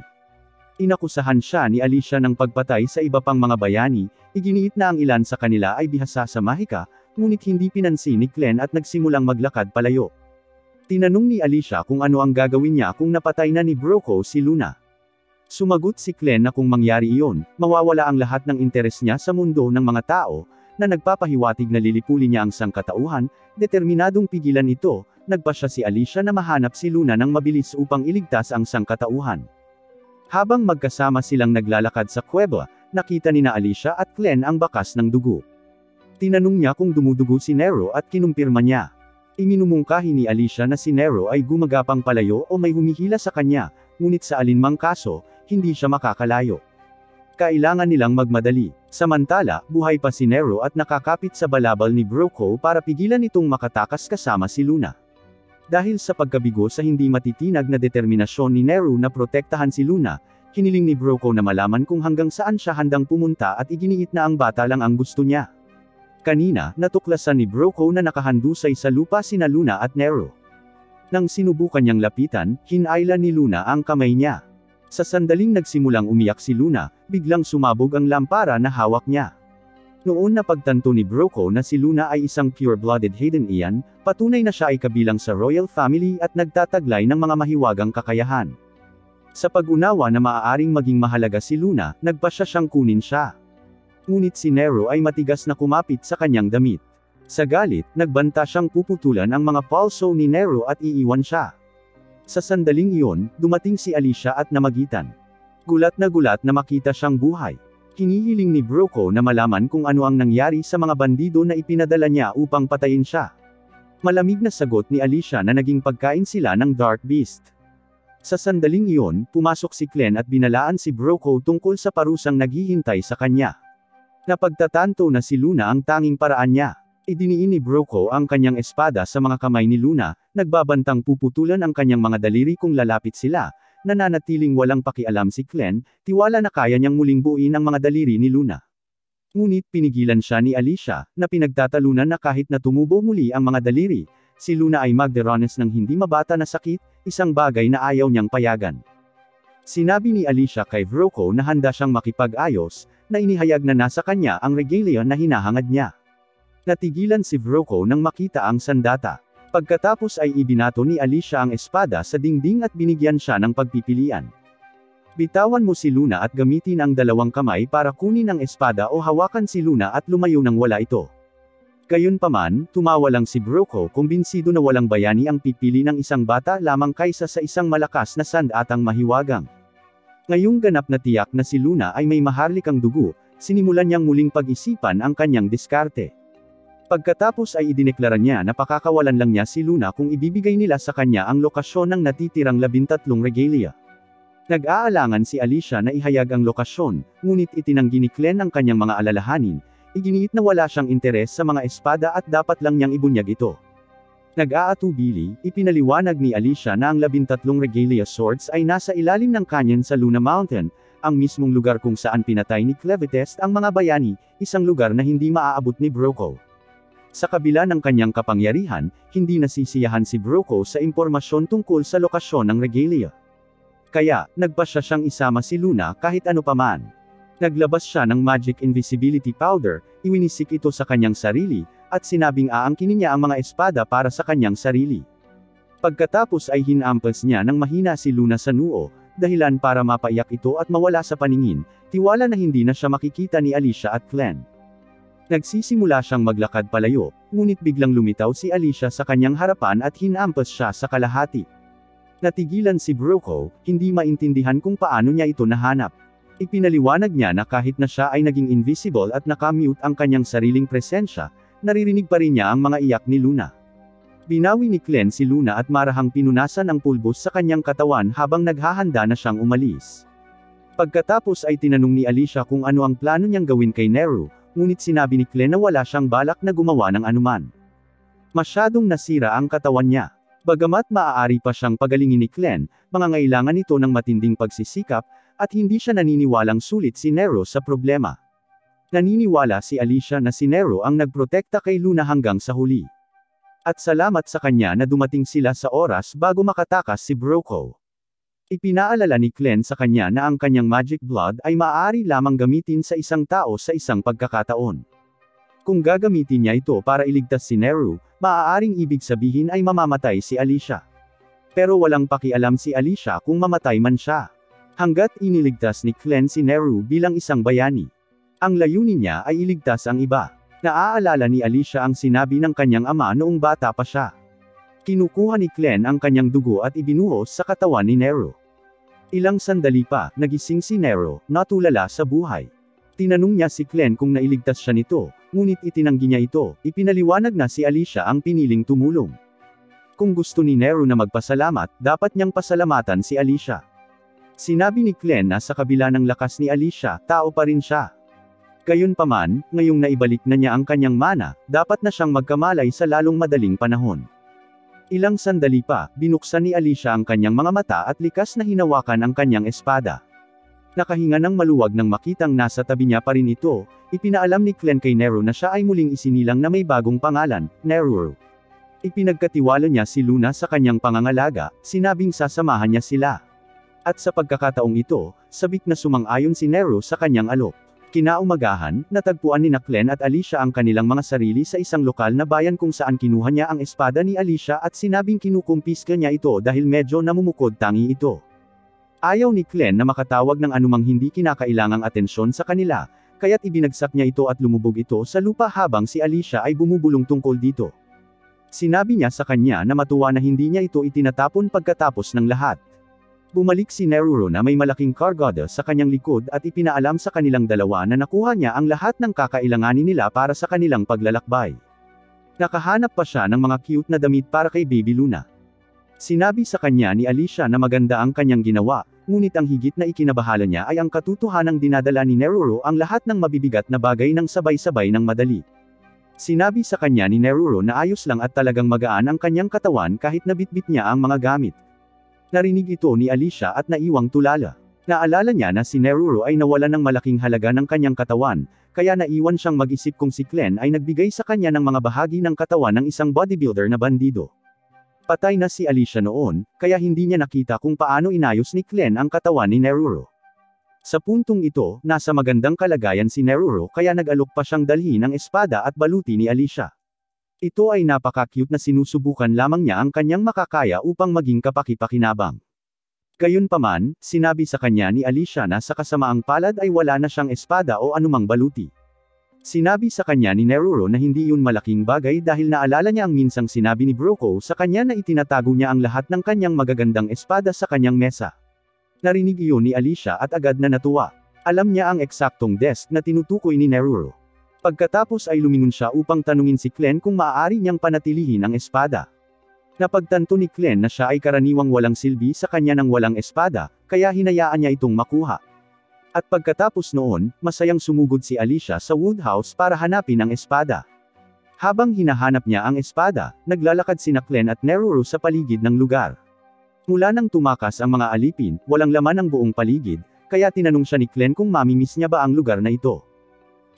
Inakusahan siya ni Alicia ng pagpatay sa iba pang mga bayani, iginiit na ang ilan sa kanila ay bihasa sa mahika, ngunit hindi pinansin ni Clem at nagsimulang maglakad palayo. Tinanong ni Alicia kung ano ang gagawin niya kung napatay na ni Broco si Luna. Sumagot si Clem na kung mangyari iyon, mawawala ang lahat ng interes niya sa mundo ng mga tao, na nagpapahiwatig na lilipulin niya ang sangkatauhan, determinadong pigilan ito, nagpasya si Alicia na mahanap si Luna ng mabilis upang iligtas ang sangkatauhan. Habang magkasama silang naglalakad sa kuweba, nakita ni Alicia at Glenn ang bakas ng dugo. Tinanong niya kung dumudugo si Nero at kinumpirma niya. Iminumungkahi ni Alicia na si Nero ay gumagapang palayo o may humihila sa kanya, ngunit sa alinmang kaso, hindi siya makakalayo. Kailangan nilang magmadali. Samantala, buhay pa si Nero at nakakapit sa balabal ni Broco para pigilan itong makatakas kasama si Luna. Dahil sa pagkabigo sa hindi matitinag na determinasyon ni Nero na protektahan si Luna, hiniling ni Broco na malaman kung hanggang saan siya handang pumunta at iginiit na ang bata lang ang gusto niya. Kanina, natuklasan ni Broco na nakahandusay sa lupa sina Luna at Nero. Nang sinubukan niyang lapitan, hinayla ni Luna ang kamay niya. Sa sandaling nagsimulang umiyak si Luna, biglang sumabog ang lampara na hawak niya. Noon napagtanto ni Broco na si Luna ay isang pure-blooded Haydenian, patunay na siya ay kabilang sa royal family at nagtataglay ng mga mahiwagang kakayahan. Sa pag-unawa na maaaring maging mahalaga si Luna, nagpasya siyang kunin siya. Ngunit si Nero ay matigas na kumapit sa kanyang damit. Sa galit, nagbanta siyang puputulan ang mga palso ni Nero at iiwan siya. Sa sandaling iyon, dumating si Alicia at namagitan. Gulat na makita siyang buhay. Hinihiling ni Broco na malaman kung ano ang nangyari sa mga bandido na ipinadala niya upang patayin siya. Malamig na sagot ni Alicia na naging pagkain sila ng Dark Beast. Sa sandaling iyon, pumasok si Glenn at binalaan si Broco tungkol sa parusang naghihintay sa kanya. Napagtatanto na si Luna ang tanging paraan niya. Idiniin ni Broco ang kanyang espada sa mga kamay ni Luna, nagbabantang puputulan ang kanyang mga daliri kung lalapit sila. Nananatiling walang pakialam si Glenn, tiwala na kaya niyang muling buuin ang mga daliri ni Luna. Ngunit pinigilan siya ni Alicia, na pinagtatalunan na kahit na tumubo muli ang mga daliri, si Luna ay magdaranas ng hindi mabata na sakit, isang bagay na ayaw niyang payagan. Sinabi ni Alicia kay Broco na handa siyang makipag-ayos, na inihayag na nasa kanya ang regalia na hinahangad niya. Natigilan si Broco nang makita ang sandata. Pagkatapos ay ibinato ni Alicia ang espada sa dingding at binigyan siya ng pagpipilian. Bitawan mo si Luna at gamitin ang dalawang kamay para kunin ang espada o hawakan si Luna at lumayo nang wala ito. Gayunpaman, tumawa lang si Broco kumbinsido na walang bayani ang pipili ng isang bata lamang kaysa sa isang malakas na sandatang mahiwagang. Ngayong ganap na tiyak na si Luna ay may maharlikang dugo, sinimulan niyang muling pag-isipan ang kanyang diskarte. Pagkatapos ay idineklara niya na pakakawalan lang niya si Luna kung ibibigay nila sa kanya ang lokasyon ng natitirang 13 regalia. Nag-aalangan si Alicia na ihayag ang lokasyon, ngunit itinanggi ni Glenn ang kanyang mga alalahanin, iginiit na wala siyang interes sa mga espada at dapat lang niyang ibunyag ito. Nag-aatubili, ipinaliwanag ni Alicia na ang 13 regalia swords ay nasa ilalim ng canyon sa Luna Mountain, ang mismong lugar kung saan pinatay ni Clevetest ang mga bayani, isang lugar na hindi maaabot ni Broco. Sa kabila ng kanyang kapangyarihan, hindi nasisiyahan si Broco sa impormasyon tungkol sa lokasyon ng regalia. Kaya, nagpasya siyang isama si Luna kahit ano paman. Naglabas siya ng magic invisibility powder, iwinisik ito sa kanyang sarili, at sinabing aangkinin niya ang mga espada para sa kanyang sarili. Pagkatapos ay hinampas niya ng mahina si Luna sa noo, dahilan para mapaiyak ito at mawala sa paningin, tiwala na hindi na siya makikita ni Alicia at Glenn. Nagsisimula siyang maglakad palayo, ngunit biglang lumitaw si Alicia sa kanyang harapan at hinampas siya sa kalahati. Natigilan si Broco, hindi maintindihan kung paano niya ito nahanap. Ipinaliwanag niya na kahit na siya ay naging invisible at nakamute ang kanyang sariling presensya, naririnig pa rin niya ang mga iyak ni Luna. Binawi ni Glenn si Luna at marahang pinunasan ang pulbos sa kanyang katawan habang naghahanda na siyang umalis. Pagkatapos ay tinanong ni Alicia kung ano ang plano niyang gawin kay Nero, ngunit sinabi ni Glenn na wala siyang balak na gumawa ng anuman. Masyadong nasira ang katawan niya. Bagamat maaari pa siyang pagalingin ni Glenn, mangangailangan ito ng matinding pagsisikap, at hindi siya naniniwalang sulit si Nero sa problema. Naniniwala si Alicia na si Nero ang nagprotekta kay Luna hanggang sa huli. At salamat sa kanya na dumating sila sa oras bago makatakas si Broco. Ipinaalala ni Glenn sa kanya na ang kanyang magic blood ay maaari lamang gamitin sa isang tao sa isang pagkakataon. Kung gagamitin niya ito para iligtas si Nero, maaaring ibig sabihin ay mamamatay si Alicia. Pero walang pakialam si Alicia kung mamatay man siya. Hanggat iniligtas ni Glenn si Nero bilang isang bayani. Ang layunin niya ay iligtas ang iba. Naaalala ni Alicia ang sinabi ng kanyang ama noong bata pa siya. Kinukuha ni Glenn ang kanyang dugo at ibinuhos sa katawan ni Nero. Ilang sandali pa, nagising si Nero, natulala sa buhay. Tinanong niya si Glenn kung nailigtas siya nito, ngunit itinanggi niya ito, ipinaliwanag na si Alicia ang piniling tumulong. Kung gusto ni Nero na magpasalamat, dapat niyang pasalamatan si Alicia. Sinabi ni Glenn na sa kabila ng lakas ni Alicia, tao pa rin siya. Gayunpaman, ngayong naibalik na niya ang kanyang mana, dapat na siyang magkamalay sa lalong madaling panahon. Ilang sandali pa, binuksan ni Alicia ang kanyang mga mata at likas na hinawakan ang kanyang espada. Nakahinga ng maluwag nang makitang nasa tabi niya pa rin ito, ipinaalam ni Glenn kay Nero na siya ay muling isinilang na may bagong pangalan, Neruro. Ipinagkatiwala niya si Luna sa kanyang pangangalaga, sinabing sasamahan niya sila. At sa pagkakataong ito, sabik na sumang-ayon si Nero sa kanyang alok. Kinaumagahan, natagpuan ni Glenn at Alicia ang kanilang mga sarili sa isang lokal na bayan kung saan kinuha niya ang espada ni Alicia at sinabing kinukumpiska niya ito dahil medyo namumukod tangi ito. Ayaw ni Glenn na makatawag ng anumang hindi kinakailangang atensyon sa kanila, kaya't ibinagsak niya ito at lumubog ito sa lupa habang si Alicia ay bumubulong tungkol dito. Sinabi niya sa kanya na matuwa na hindi niya ito itinatapon pagkatapos ng lahat. Bumalik si Neruro na may malaking kargada sa kanyang likod at ipinaalam sa kanilang dalawa na nakuha niya ang lahat ng kakailanganin nila para sa kanilang paglalakbay. Nakahanap pa siya ng mga cute na damit para kay Baby Luna. Sinabi sa kanya ni Alicia na maganda ang kanyang ginawa, ngunit ang higit na ikinabahala niya ay ang katotohanang dinadala ni Neruro ang lahat ng mabibigat na bagay ng sabay-sabay ng madali. Sinabi sa kanya ni Neruro na ayos lang at talagang magaan ang kanyang katawan kahit nabitbit niya ang mga gamit. Narinig ito ni Alicia at naiwang tulala. Naalala niya na si Neruro ay nawalan ng malaking halaga ng kanyang katawan, kaya naiwan siyang mag-isip kung si Glenn ay nagbigay sa kanya ng mga bahagi ng katawan ng isang bodybuilder na bandido. Patay na si Alicia noon, kaya hindi niya nakita kung paano inayos ni Glenn ang katawan ni Neruro. Sa puntong ito, nasa magandang kalagayan si Neruro kaya nag-alok pa siyang dalhin ang espada at baluti ni Alicia. Ito ay napaka-cute na sinusubukan lamang niya ang kanyang makakaya upang maging kapaki-pakinabang. Gayunpaman, sinabi sa kanya ni Alicia na sa kasamaang palad ay wala na siyang espada o anumang baluti. Sinabi sa kanya ni Neruro na hindi yun malaking bagay dahil naalala niya ang minsang sinabi ni Broco sa kanya na itinatago niya ang lahat ng kanyang magagandang espada sa kanyang mesa. Narinig iyon ni Alicia at agad na natuwa. Alam niya ang eksaktong desk na tinutukoy ni Neruro. Pagkatapos ay lumingon siya upang tanungin si Glenn kung maaari niyang panatilihin ang espada. Napagtanto ni Glenn na siya ay karaniwang walang silbi sa kanya ng walang espada, kaya hinayaan niya itong makuha. At pagkatapos noon, masayang sumugod si Alicia sa woodhouse para hanapin ang espada. Habang hinahanap niya ang espada, naglalakad sina Glenn at Neruro sa paligid ng lugar. Mula nang tumakas ang mga alipin, walang laman ang buong paligid, kaya tinanong siya ni Glenn kung mamimiss niya ba ang lugar na ito.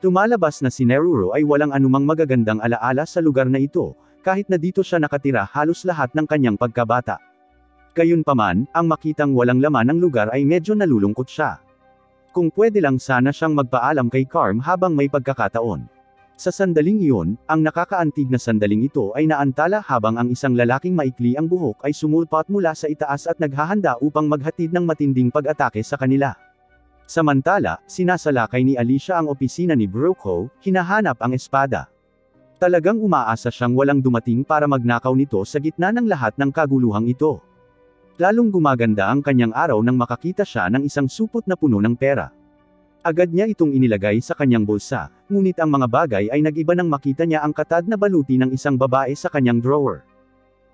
Tumalabas na si Neruro ay walang anumang magagandang alaala sa lugar na ito, kahit na dito siya nakatira halos lahat ng kanyang pagkabata. Gayunpaman, ang makitang walang laman ang lugar ay medyo nalulungkot siya. Kung pwede lang sana siyang magpaalam kay Carm habang may pagkakataon. Sa sandaling iyon, ang nakakaantig na sandaling ito ay naantala habang ang isang lalaking maikli ang buhok ay sumulpot mula sa itaas at naghahanda upang maghatid ng matinding pag-atake sa kanila. Samantala, sinasalakay ni Alicia ang opisina ni Broco, hinahanap ang espada. Talagang umaasa siyang walang dumating para magnakaw nito sa gitna ng lahat ng kaguluhang ito. Lalong gumaganda ang kanyang araw nang makakita siya ng isang supot na puno ng pera. Agad niya itong inilagay sa kanyang bulsa, ngunit ang mga bagay ay nag-iba nang makita niya ang katad na baluti ng isang babae sa kanyang drawer.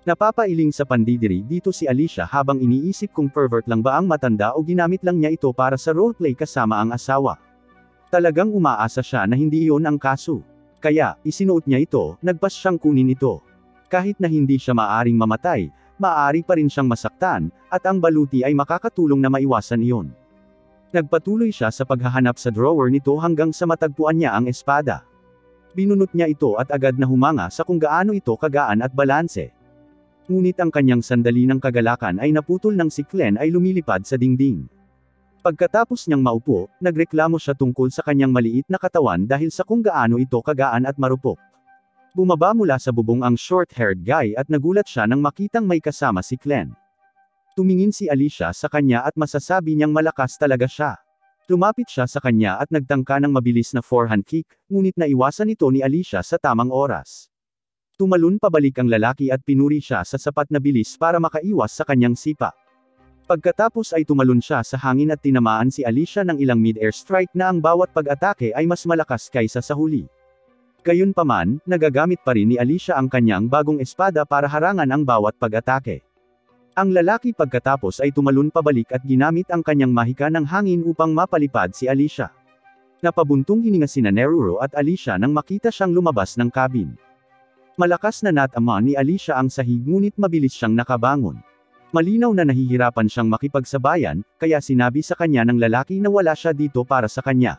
Napapailing sa pandidiri dito si Alicia habang iniisip kung pervert lang ba ang matanda o ginamit lang niya ito para sa roleplay kasama ang asawa. Talagang umaasa siya na hindi iyon ang kaso. Kaya, isinuot niya ito, nagpas siyang kunin ito. Kahit na hindi siya maaring mamatay, maaari pa rin siyang masaktan, at ang baluti ay makakatulong na maiwasan iyon. Nagpatuloy siya sa paghahanap sa drawer nito hanggang sa matagpuan niya ang espada. Binunot niya ito at agad na humanga sa kung gaano ito kagaan at balanse. Ngunit ang kanyang sandali ng kagalakan ay naputol nang si Glenn ay lumilipad sa dingding. Pagkatapos niyang maupo, nagreklamo siya tungkol sa kanyang maliit na katawan dahil sa kung gaano ito kagaan at marupok. Bumaba mula sa bubong ang short-haired guy at nagulat siya nang makitang may kasama si Glenn. Tumingin si Alicia sa kanya at masasabi niyang malakas talaga siya. Lumapit siya sa kanya at nagtangka ng mabilis na forehand kick, ngunit naiwasan ito ni Alicia sa tamang oras. Tumalon pabalik ang lalaki at pinuri siya sa sapat na bilis para makaiwas sa kanyang sipa. Pagkatapos ay tumalon siya sa hangin at tinamaan si Alicia ng ilang mid-air strike na ang bawat pag-atake ay mas malakas kaysa sa huli. Gayunpaman, nagagamit pa rin ni Alicia ang kanyang bagong espada para harangan ang bawat pag-atake. Ang lalaki pagkatapos ay tumalon pabalik at ginamit ang kanyang mahika ng hangin upang mapalipad si Alicia. Napabuntong hininga sina Neruro at Alicia nang makita siyang lumabas ng cabin. Malakas na natama ni Alicia ang sahig ngunit mabilis siyang nakabangon. Malinaw na nahihirapan siyang makipagsabayan, kaya sinabi sa kanya ng lalaki na wala siya dito para sa kanya.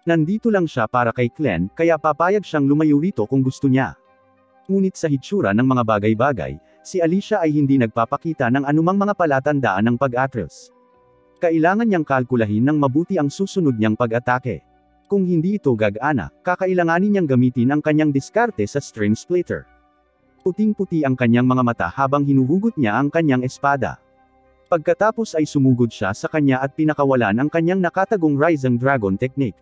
Nandito lang siya para kay Glenn, kaya papayag siyang lumayo rito kung gusto niya. Ngunit sa hitsura ng mga bagay-bagay, si Alicia ay hindi nagpapakita ng anumang mga palatandaan ng pag-atras. Kailangan niyang kalkulahin ng mabuti ang susunod niyang pag-atake. Kung hindi ito gagana, kakailanganin niyang gamitin ang kanyang diskarte sa Stream Splitter. Puting-puti ang kanyang mga mata habang hinuhugot niya ang kanyang espada. Pagkatapos ay sumugod siya sa kanya at pinakawalan ang kanyang nakatagong Rising Dragon technique.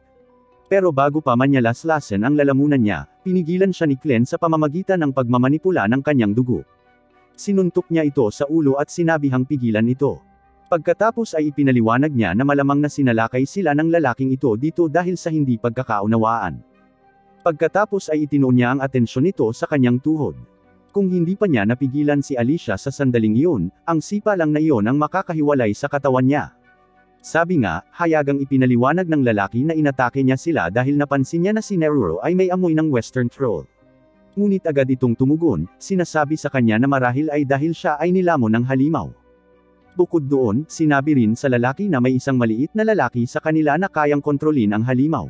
Pero bago pa man niya laslasin ang lalamunan niya, pinigilan siya ni Glenn sa pamamagitan ng pagmamanipula ng kanyang dugo. Sinuntok niya ito sa ulo at sinabihang pigilan ito. Pagkatapos ay ipinaliwanag niya na malamang na sinalakay sila ng lalaking ito dito dahil sa hindi pagkakaunawaan. Pagkatapos ay itinuon niya ang atensyon nito sa kanyang tuhod. Kung hindi pa niya napigilan si Alicia sa sandaling iyon, ang sipa lang na iyon ang makakahiwalay sa katawan niya. Sabi nga, hayagang ipinaliwanag ng lalaki na inatake niya sila dahil napansin niya na si Neruro ay may amoy ng Western Troll. Ngunit agad itong tumugon, sinasabi sa kanya na marahil ay dahil siya ay nilamon ng halimaw. Bukod doon, sinabi rin sa lalaki na may isang maliit na lalaki sa kanila na kayang kontrolin ang halimaw.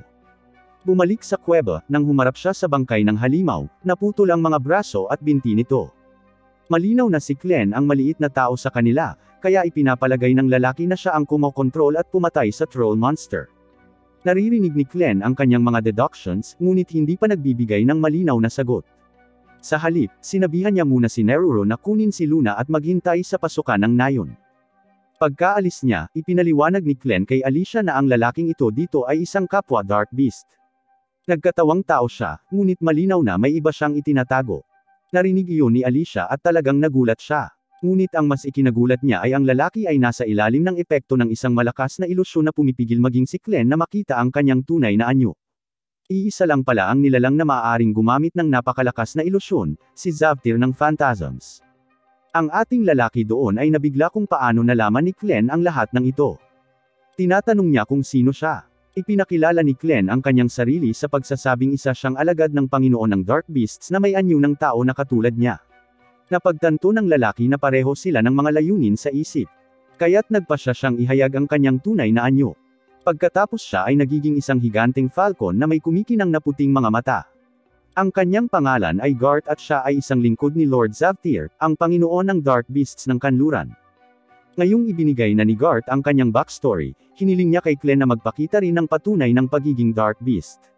Bumalik sa kuweba, nang humarap siya sa bangkay ng halimaw, naputol ang mga braso at binti nito. Malinaw na si Glenn ang maliit na tao sa kanila, kaya ipinapalagay ng lalaki na siya ang kumokontrol at pumatay sa troll monster. Naririnig ni Glenn ang kanyang mga deductions, ngunit hindi pa nagbibigay ng malinaw na sagot. Sa halip, sinabihan niya muna si Neruro na kunin si Luna at maghintay sa pasukan ng nayon. Pagkaalis niya, ipinaliwanag ni Glenn kay Alicia na ang lalaking ito dito ay isang kapwa Dark Beast. Nagkatawang tao siya, ngunit malinaw na may iba siyang itinatago. Narinig iyon ni Alicia at talagang nagulat siya. Ngunit ang mas ikinagulat niya ay ang lalaki ay nasa ilalim ng epekto ng isang malakas na ilusyon na pumipigil maging si Glenn na makita ang kanyang tunay na anyo. Iisa lang pala ang nilalang na maaaring gumamit ng napakalakas na ilusyon, si Zavtir ng Phantasms. Ang ating lalaki doon ay nabigla kung paano nalaman ni Glenn ang lahat ng ito. Tinatanong niya kung sino siya. Ipinakilala ni Glenn ang kanyang sarili sa pagsasabing isa siyang alagad ng Panginoon ng Dark Beasts na may anyo ng tao na katulad niya. Napagtanto ng lalaki na pareho sila ng mga layunin sa isip. Kaya't nagpasya siyang ihayag ang kanyang tunay na anyo. Pagkatapos siya ay nagiging isang higanteng falcon na may kumikinang na puting mga mata. Ang kanyang pangalan ay Garth at siya ay isang lingkod ni Lord Zavtir, ang Panginoon ng Dark Beasts ng kanluran. Ngayong ibinigay na ni Garth ang kanyang backstory, hiniling niya kay Glenn na magpakita rin ng patunay ng pagiging Dark Beast.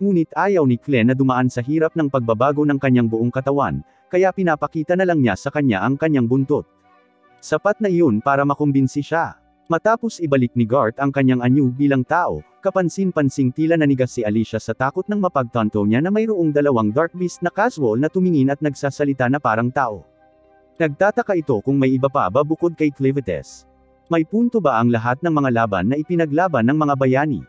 Ngunit ayaw ni Glenn na dumaan sa hirap ng pagbabago ng kanyang buong katawan, kaya pinapakita na lang niya sa kanya ang kanyang buntot. Sapat na iyon para makumbinsi siya. Matapos ibalik ni Garth ang kanyang anyo bilang tao, kapansin-pansing tila nanigas si Alicia sa takot nang mapagtanto niya na mayroong dalawang Dark Beast na casual na tumingin at nagsasalita na parang tao. Nagtataka ito kung may iba pa ba bukod kay Clivites. May punto ba ang lahat ng mga laban na ipinaglaban ng mga bayani?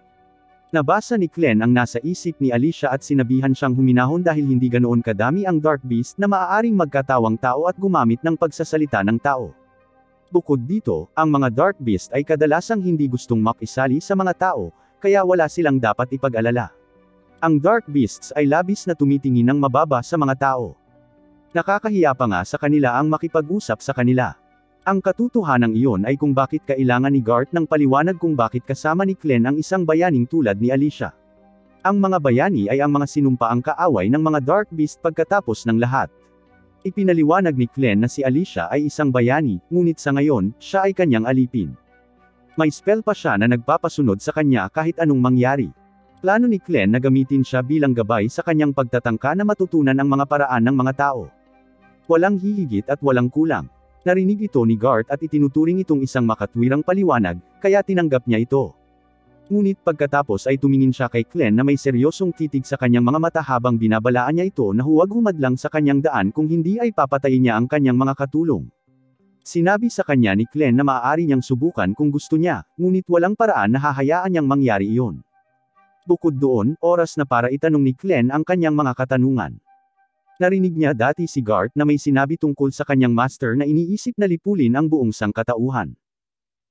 Nabasa ni Glenn ang nasa isip ni Alicia at sinabihan siyang huminahon dahil hindi ganoon kadami ang Dark Beast na maaaring magkatawang tao at gumamit ng pagsasalita ng tao. Bukod dito, ang mga Dark Beast ay kadalasang hindi gustong makisali sa mga tao, kaya wala silang dapat ipag-alala. Ang Dark Beasts ay labis na tumitingin ng mababa sa mga tao. Nakakahiya pa nga sa kanila ang makipag-usap sa kanila. Ang katotohanan iyon ay kung bakit kailangan ni Garth ng paliwanag kung bakit kasama ni Glenn ang isang bayaning tulad ni Alicia. Ang mga bayani ay ang mga sinumpaang kaaway ng mga Dark Beast pagkatapos ng lahat. Ipinaliwanag ni Glenn na si Alicia ay isang bayani, ngunit sa ngayon, siya ay kanyang alipin. May spell pa siya na nagpapasunod sa kanya kahit anong mangyari. Plano ni Glenn na gamitin siya bilang gabay sa kanyang pagtatangka na matutunan ang mga paraan ng mga tao. Walang hihigit at walang kulang. Narinig ito ni Garth at itinuturing itong isang makatwirang paliwanag, kaya tinanggap niya ito. Ngunit pagkatapos ay tumingin siya kay Glenn na may seryosong titig sa kanyang mga mata habang binabalaan niya ito na huwag humadlang sa kanyang daan kung hindi ay papatayin niya ang kanyang mga katulong. Sinabi sa kanya ni Glenn na maaari niyang subukan kung gusto niya, ngunit walang paraan na hahayaan niyang mangyari iyon. Bukod doon, oras na para itanong ni Glenn ang kanyang mga katanungan. Narinig niya dati si Garth na may sinabi tungkol sa kanyang master na iniisip na lipulin ang buong sangkatauhan.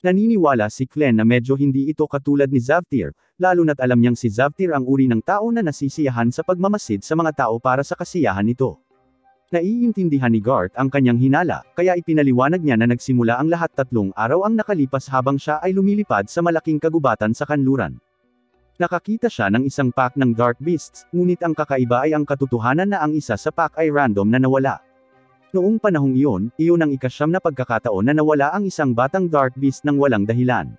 Naniniwala si Glenn na medyo hindi ito katulad ni Zavtir, lalo na't alam niyang si Zavtir ang uri ng tao na nasisiyahan sa pagmamasid sa mga tao para sa kasiyahan nito. Naiintindihan ni Garth ang kanyang hinala, kaya ipinaliwanag niya na nagsimula ang lahat 3 araw ang nakalipas habang siya ay lumilipad sa malaking kagubatan sa kanluran. Nakakita siya ng isang pack ng Dark Beasts, ngunit ang kakaiba ay ang katotohanan na ang isa sa pack ay random na nawala. Noong panahong iyon ang ika-9 na pagkakataon na nawala ang isang batang Dark Beast ng walang dahilan.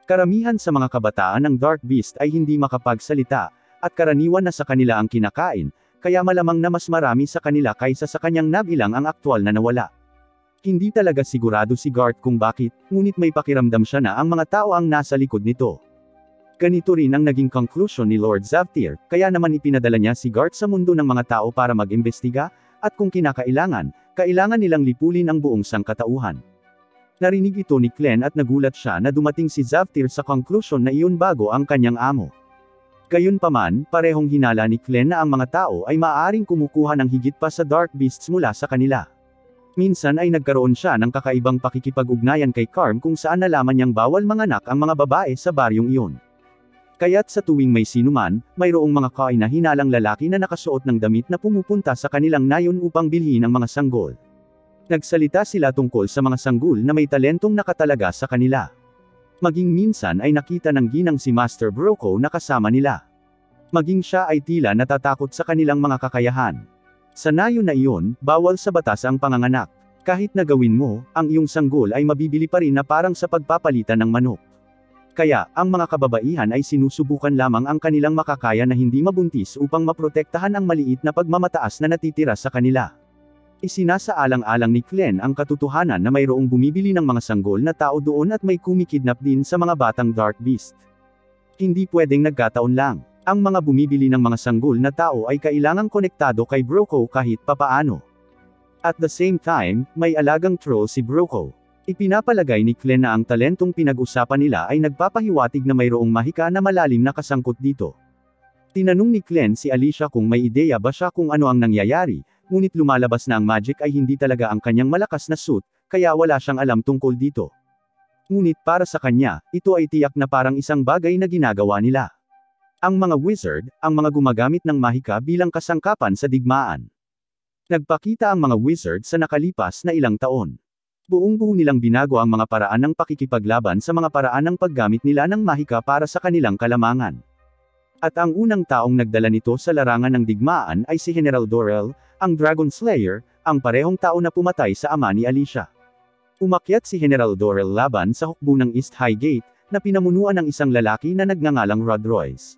Karamihan sa mga kabataan ng Dark Beast ay hindi makapagsalita, at karaniwan na sa kanila ang kinakain, kaya malamang na mas marami sa kanila kaysa sa kanyang nabilang ang aktwal na nawala. Hindi talaga sigurado si Garth kung bakit, ngunit may pakiramdam siya na ang mga tao ang nasa likod nito. Ganito rin ang naging conclusion ni Lord Zavtir, kaya naman ipinadala niya si Garth sa mundo ng mga tao para mag-imbestiga, at kung kailangan nilang lipulin ang buong sangkatauhan. Narinig ito ni Glenn at nagulat siya na dumating si Zavtir sa conclusion na iyon bago ang kanyang amo. Gayunpaman, parehong hinala ni Glenn na ang mga tao ay maaaring kumukuha ng higit pa sa Dark Beasts mula sa kanila. Minsan ay nagkaroon siya ng kakaibang pakikipag-ugnayan kay Carm kung saan nalaman niyang bawal manganak ang mga babae sa baryong iyon. Kaya't sa tuwing may sinuman, mayroong mga kain na hinalang lalaki na nakasuot ng damit na pumupunta sa kanilang nayon upang bilhin ang mga sanggol. Nagsalita sila tungkol sa mga sanggol na may talentong nakatalaga sa kanila. Maging minsan ay nakita ng ginang si Master Broco na kasama nila. Maging siya ay tila natatakot sa kanilang mga kakayahan. Sa nayon na iyon, bawal sa batas ang panganganak. Kahit na gawin mo, ang iyong sanggol ay mabibili pa rin na parang sa pagpapalitan ng manok. Kaya, ang mga kababaihan ay sinusubukan lamang ang kanilang makakaya na hindi mabuntis upang maprotektahan ang maliit na pagmamataas na natitira sa kanila. Isinasaalang-alang ni Glenn ang katotohanan na mayroong bumibili ng mga sanggol na tao doon at may kumikidnap din sa mga batang Dark Beast. Hindi pwedeng nagkataon lang. Ang mga bumibili ng mga sanggol na tao ay kailangang konektado kay Broco kahit papaano. At the same time, may alagang troll si Broco. Ipinapalagay ni Glenn na ang talentong pinag-usapan nila ay nagpapahiwatig na mayroong mahika na malalim na kasangkot dito. Tinanong ni Glenn si Alicia kung may ideya ba siya kung ano ang nangyayari, ngunit lumalabas na ang magic ay hindi talaga ang kanyang malakas na suit, kaya wala siyang alam tungkol dito. Ngunit para sa kanya, ito ay tiyak na parang isang bagay na ginagawa nila. Ang mga wizard, ang mga gumagamit ng mahika bilang kasangkapan sa digmaan. Nagpakita ang mga wizard sa nakalipas na ilang taon. Buong-buo nilang binago ang mga paraan ng pakikipaglaban sa mga paraan ng paggamit nila ng mahika para sa kanilang kalamangan. At ang unang taong nagdala nito sa larangan ng digmaan ay si General Dorrell, ang Dragon Slayer, ang parehong tao na pumatay sa ama ni Alicia. Umakyat si General Dorrell laban sa hukbo ng East Highgate, na pinamunuan ng isang lalaki na nagngangalang Rod Royce.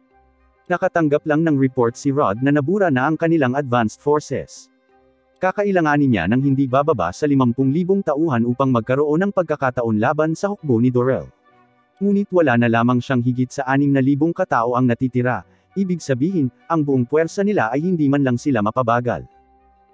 Nakatanggap lang ng report si Rod na nabura na ang kanilang advanced forces. Kakailanganin niya ng hindi bababa sa 50,000 tauhan upang magkaroon ng pagkakataon laban sa hukbo ni Dorrell. Ngunit wala na lamang siyang higit sa 6,000 katao ang natitira, ibig sabihin, ang buong puwersa nila ay hindi man lang sila mapabagal.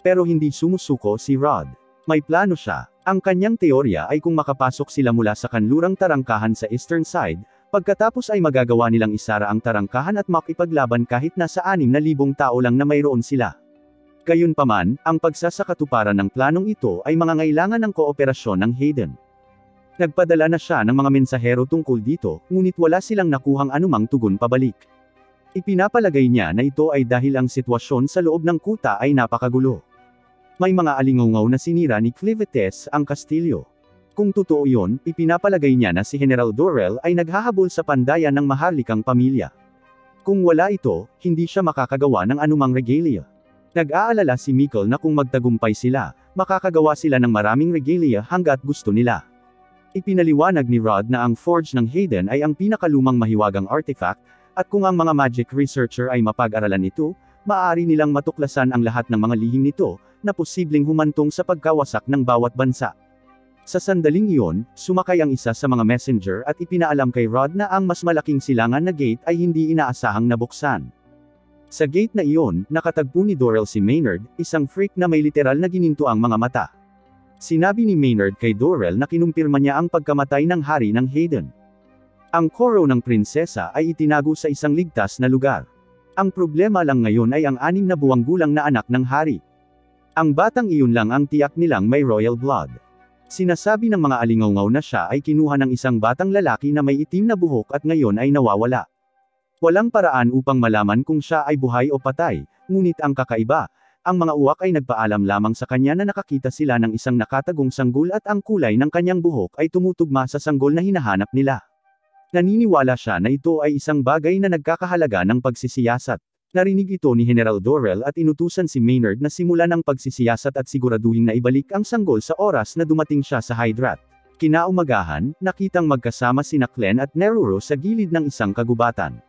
Pero hindi sumusuko si Rod. May plano siya. Ang kanyang teorya ay kung makapasok sila mula sa kanlurang tarangkahan sa eastern side, pagkatapos ay magagawa nilang isara ang tarangkahan at makipaglaban kahit nasa 6,000 tao lang na mayroon sila. Gayunpaman, ang pagsasakatuparan ng planong ito ay mangangailangan ng kooperasyon ng Hayden. Nagpadala na siya ng mga mensahero tungkol dito, ngunit wala silang nakuhang anumang tugon pabalik. Ipinapalagay niya na ito ay dahil ang sitwasyon sa loob ng kuta ay napakagulo. May mga alingaw na sinira ni Clivetes ang kastilyo. Kung totoo yon, ipinapalagay niya na si General Dorrell ay naghahabol sa pandayan ng maharlikang pamilya. Kung wala ito, hindi siya makakagawa ng anumang regalia. Nag-aalala si Mikkel na kung magtagumpay sila, makakagawa sila ng maraming regalia hanggat gusto nila. Ipinaliwanag ni Rod na ang forge ng Hayden ay ang pinakalumang mahiwagang artifact, at kung ang mga magic researcher ay mapag-aralan ito, maaari nilang matuklasan ang lahat ng mga lihim nito, na posibleng humantong sa pagkawasak ng bawat bansa. Sa sandaling iyon, sumakay ang isa sa mga messenger at ipinaalam kay Rod na ang mas malaking silangan na gate ay hindi inaasahang nabuksan. Sa gate na iyon, nakatagpo ni Dorrell si Maynard, isang freak na may literal na gininto ang mga mata. Sinabi ni Maynard kay Dorel na kinumpirma niya ang pagkamatay ng hari ng Hayden. Ang koro ng prinsesa ay itinago sa isang ligtas na lugar. Ang problema lang ngayon ay ang 6 na buwang gulang na anak ng hari. Ang batang iyon lang ang tiyak nilang may royal blood. Sinasabi ng mga alingaw na siya ay kinuha ng isang batang lalaki na may itim na buhok at ngayon ay nawawala. Walang paraan upang malaman kung siya ay buhay o patay, ngunit ang kakaiba, ang mga uwak ay nagpaalam lamang sa kanya na nakakita sila ng isang nakatagong sanggol at ang kulay ng kanyang buhok ay tumutugma sa sanggol na hinahanap nila. Naniniwala siya na ito ay isang bagay na nagkakahalaga ng pagsisiyasat. Narinig ito ni General Dorel at inutusan si Maynard na simulan ang pagsisiyasat at siguraduhin na ibalik ang sanggol sa oras na dumating siya sa Hydrat. Kinaumagahan, nakitang magkasama sina Clem at Neruro sa gilid ng isang kagubatan.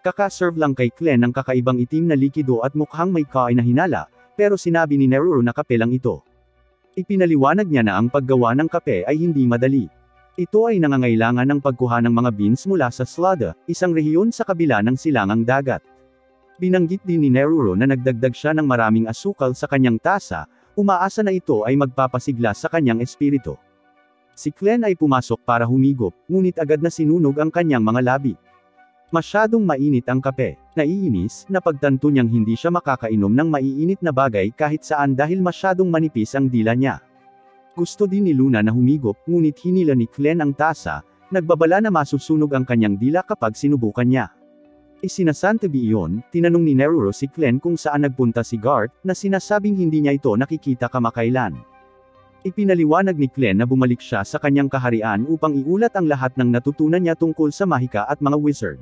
Kakaserve lang kay Clem ng kakaibang itim na likido at mukhang may kain na hinala, pero sinabi ni Neruro na kape lang ito. Ipinaliwanag niya na ang paggawa ng kape ay hindi madali. Ito ay nangangailangan ng pagkuha ng mga beans mula sa Slada, isang rehiyon sa kabila ng silangang dagat. Binanggit din ni Neruro na nagdagdag siya ng maraming asukal sa kanyang tasa, umaasa na ito ay magpapasigla sa kanyang espiritu. Si Clem ay pumasok para humigop, ngunit agad na sinunog ang kanyang mga labi. Masyadong mainit ang kape. Naiinis, napagtanto niyang hindi siya makakainom ng maiinit na bagay kahit saan dahil masyadong manipis ang dila niya. Gusto din ni Luna na humigop, ngunit hinila ni Clem ang tasa, nagbabala na masusunog ang kanyang dila kapag sinubukan niya. Isinasantabi iyon, tinanong ni Neruro si Clem kung saan nagpunta si Garth, na sinasabing hindi niya ito nakikita kamakailan. Ipinaliwanag ni Clem na bumalik siya sa kanyang kaharian upang iulat ang lahat ng natutunan niya tungkol sa mahika at mga wizard.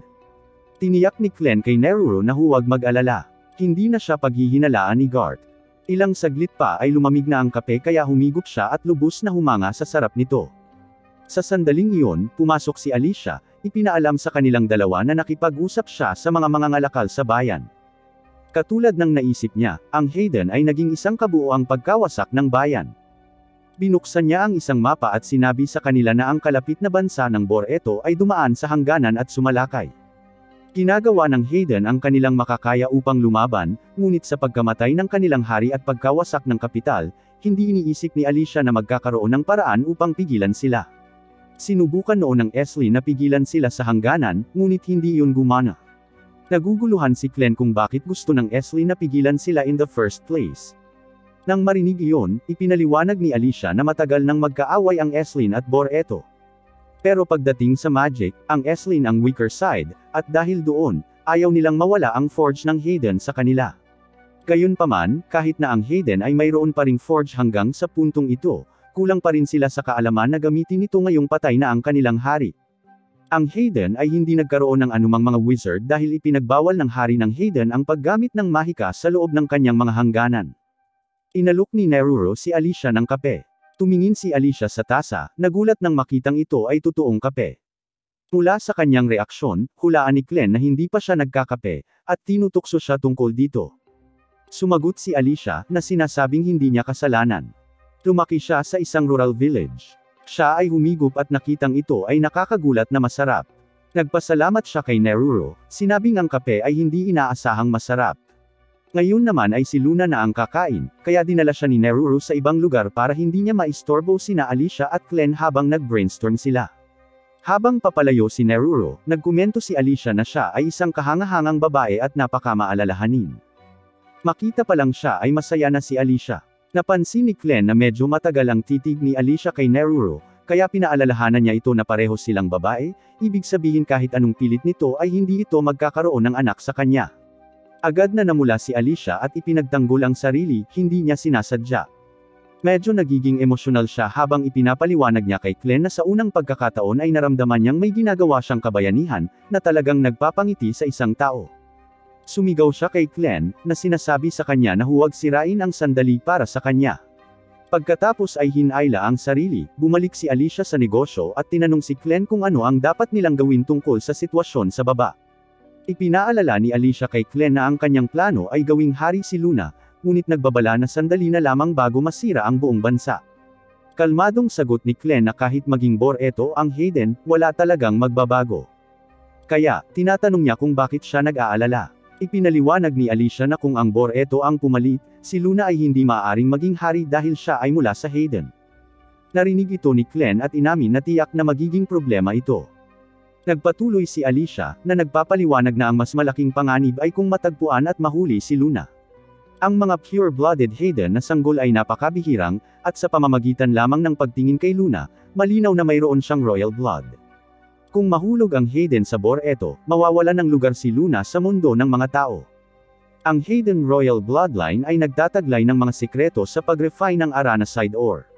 Tiniyak ni Clem kay Neruro na huwag mag-alala. Hindi na siya paghihinalaan ni Garth. Ilang saglit pa ay lumamig na ang kape kaya humigop siya at lubos na humanga sa sarap nito. Sa sandaling iyon, pumasok si Alicia, ipinaalam sa kanilang dalawa na nakipag-usap siya sa mga mangangalakal sa bayan. Katulad ng naisip niya, ang Hayden ay naging isang kabuoang pagkawasak ng bayan. Binuksan niya ang isang mapa at sinabi sa kanila na ang kalapit na bansa ng Boreto ay dumaan sa hangganan at sumalakay. Ginagawa ng Hayden ang kanilang makakaya upang lumaban, ngunit sa pagkamatay ng kanilang hari at pagkawasak ng kapital, hindi iniisip ni Alicia na magkakaroon ng paraan upang pigilan sila. Sinubukan noon ng Esli na pigilan sila sa hangganan, ngunit hindi iyon gumana. Naguguluhan si Clem kung bakit gusto ng Esli na pigilan sila in the first place. Nang marinig iyon, ipinaliwanag ni Alicia na matagal nang magkaaway ang Eslin at Boreto. Pero pagdating sa magic, ang Eslin ang weaker side, at dahil doon, ayaw nilang mawala ang forge ng Hayden sa kanila. Gayunpaman, kahit na ang Hayden ay mayroon pa ring forge hanggang sa puntong ito, kulang pa rin sila sa kaalaman na gamitin ito ngayong patay na ang kanilang hari. Ang Hayden ay hindi nagkaroon ng anumang mga wizard dahil ipinagbawal ng hari ng Hayden ang paggamit ng mahika sa loob ng kanyang mga hangganan. Inalok ni Neruro si Alicia ng kape. Tumingin si Alicia sa tasa, nagulat nang makitang ito ay totoong kape. Mula sa kanyang reaksyon, hulaan ni Clem na hindi pa siya nagkakape, at tinutukso siya tungkol dito. Sumagot si Alicia, na sinasabing hindi niya kasalanan. Lumaki siya sa isang rural village. Siya ay humigop at nakitang ito ay nakakagulat na masarap. Nagpasalamat siya kay Neruro, sinabing ang kape ay hindi inaasahang masarap. Ngayon naman ay si Luna na ang kakain, kaya dinala siya ni Neruro sa ibang lugar para hindi niya maistorbo sina Alicia at Clem habang nag-brainstorm sila. Habang papalayo si Neruro, nagkomento si Alicia na siya ay isang kahangahangang babae at napakamaalalahanin. Makita pa lang siya ay masaya na si Alicia. Napansin ni Clem na medyo matagal ang titig ni Alicia kay Neruro, kaya pinaalalahanan niya ito na pareho silang babae, ibig sabihin kahit anong pilit nito ay hindi ito magkakaroon ng anak sa kanya. Agad na namula si Alicia at ipinagtanggol ang sarili, hindi niya sinasadya. Medyo nagiging emosyonal siya habang ipinapaliwanag niya kay Clem na sa unang pagkakataon ay naramdaman niyang may ginagawa siyang kabayanihan, na talagang nagpapangiti sa isang tao. Sumigaw siya kay Clem, na sinasabi sa kanya na huwag sirain ang sandali para sa kanya. Pagkatapos ay hinayla ang sarili, bumalik si Alicia sa negosyo at tinanong si Clem kung ano ang dapat nilang gawin tungkol sa sitwasyon sa baba. Ipinaalala ni Alicia kay Clem na ang kanyang plano ay gawing hari si Luna, ngunit nagbabala na sandali na lamang bago masira ang buong bansa. Kalmadong sagot ni Clem na kahit maging Boreto ang Hayden, wala talagang magbabago. Kaya, tinatanong niya kung bakit siya nag-aalala. Ipinaliwanag ni Alicia na kung ang Boreto ang pumalit, si Luna ay hindi maaaring maging hari dahil siya ay mula sa Hayden. Narinig ito ni Glenn at inamin na tiyak na magiging problema ito. Nagpatuloy si Alicia, na nagpapaliwanag na ang mas malaking panganib ay kung matagpuan at mahuli si Luna. Ang mga pure-blooded Hayden na sanggol ay napakabihirang, at sa pamamagitan lamang ng pagtingin kay Luna, malinaw na mayroon siyang royal blood. Kung mahulog ang Hayden sa Boreto, mawawalan ng lugar si Luna sa mundo ng mga tao. Ang Hayden Royal Bloodline ay nagtataglay ng mga sikreto sa pag-refine ng Aranacide ore.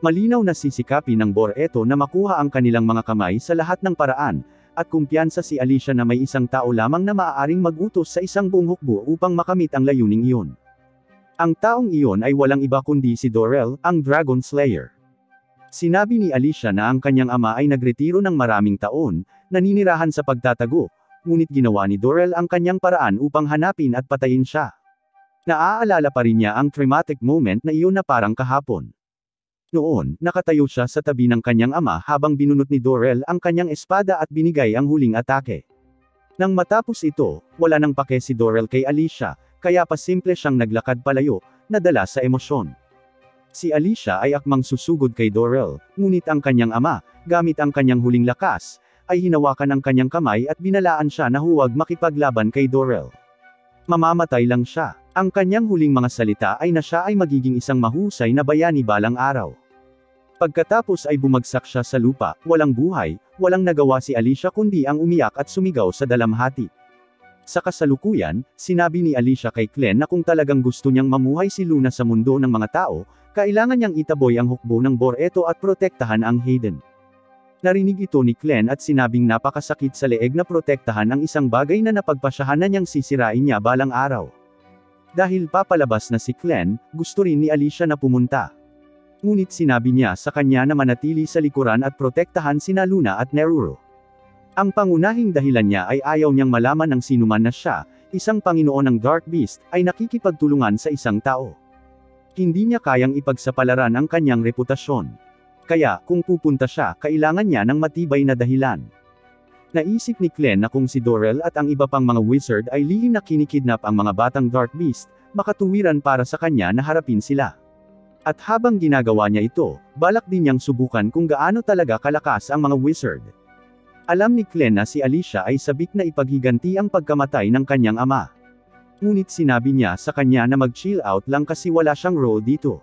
Malinaw na sisikapin ng Boreto na makuha ang kanilang mga kamay sa lahat ng paraan, at kumpiyansa si Alicia na may isang tao lamang na maaaring mag-utos sa isang buong hukbo upang makamit ang layuning iyon. Ang taong iyon ay walang iba kundi si Dorell, ang Dragon Slayer. Sinabi ni Alicia na ang kanyang ama ay nagretiro ng maraming taon, naninirahan sa pagtatago, ngunit ginawa ni Dorell ang kanyang paraan upang hanapin at patayin siya. Naaalala pa rin niya ang traumatic moment na iyon na parang kahapon. Noon, nakatayo siya sa tabi ng kanyang ama habang binunot ni Dorell ang kanyang espada at binigay ang huling atake. Nang matapos ito, wala nang pake si Dorell kay Alicia, kaya pa simple siyang naglakad palayo, nadala sa emosyon. Si Alicia ay akmang susugod kay Dorell, ngunit ang kanyang ama, gamit ang kanyang huling lakas, ay hinawakan ang kanyang kamay at binalaan siya na huwag makipaglaban kay Dorell. Mamamatay lang siya. Ang kanyang huling mga salita ay na siya ay magiging isang mahusay na bayani balang araw. Pagkatapos ay bumagsak siya sa lupa, walang buhay, walang nagawa si Alicia kundi ang umiyak at sumigaw sa dalamhati. Sa kasalukuyan, sinabi ni Alicia kay Glenn na kung talagang gusto niyang mamuhay si Luna sa mundo ng mga tao, kailangan niyang itaboy ang hukbo ng Boreto at protektahan ang Hayden. Narinig ito ni Glenn at sinabing napakasakit sa leeg na protektahan ang isang bagay na napagpasyahan na niyang sisirain niya balang araw. Dahil papalabas na si Glenn, gusto rin ni Alicia na pumunta. Ngunit sinabi niya sa kanya na manatili sa likuran at protektahan sina Luna at Neruro. Ang pangunahing dahilan niya ay ayaw niyang malaman ng sinuman na siya, isang Panginoon ng Dark Beast, ay nakikipagtulungan sa isang tao. Hindi niya kayang ipagsapalaran ang kanyang reputasyon. Kaya, kung pupunta siya, kailangan niya ng matibay na dahilan. Naisip ni Glenn na kung si Dorell at ang iba pang mga wizard ay lihim na kinikidnap ang mga batang Dark Beast, makatuwiran para sa kanya na harapin sila. At habang ginagawa niya ito, balak din niyang subukan kung gaano talaga kalakas ang mga wizard. Alam ni Glenn na si Alicia ay sabik na ipaghiganti ang pagkamatay ng kanyang ama. Ngunit sinabi niya sa kanya na mag-chill out lang kasi wala siyang role dito.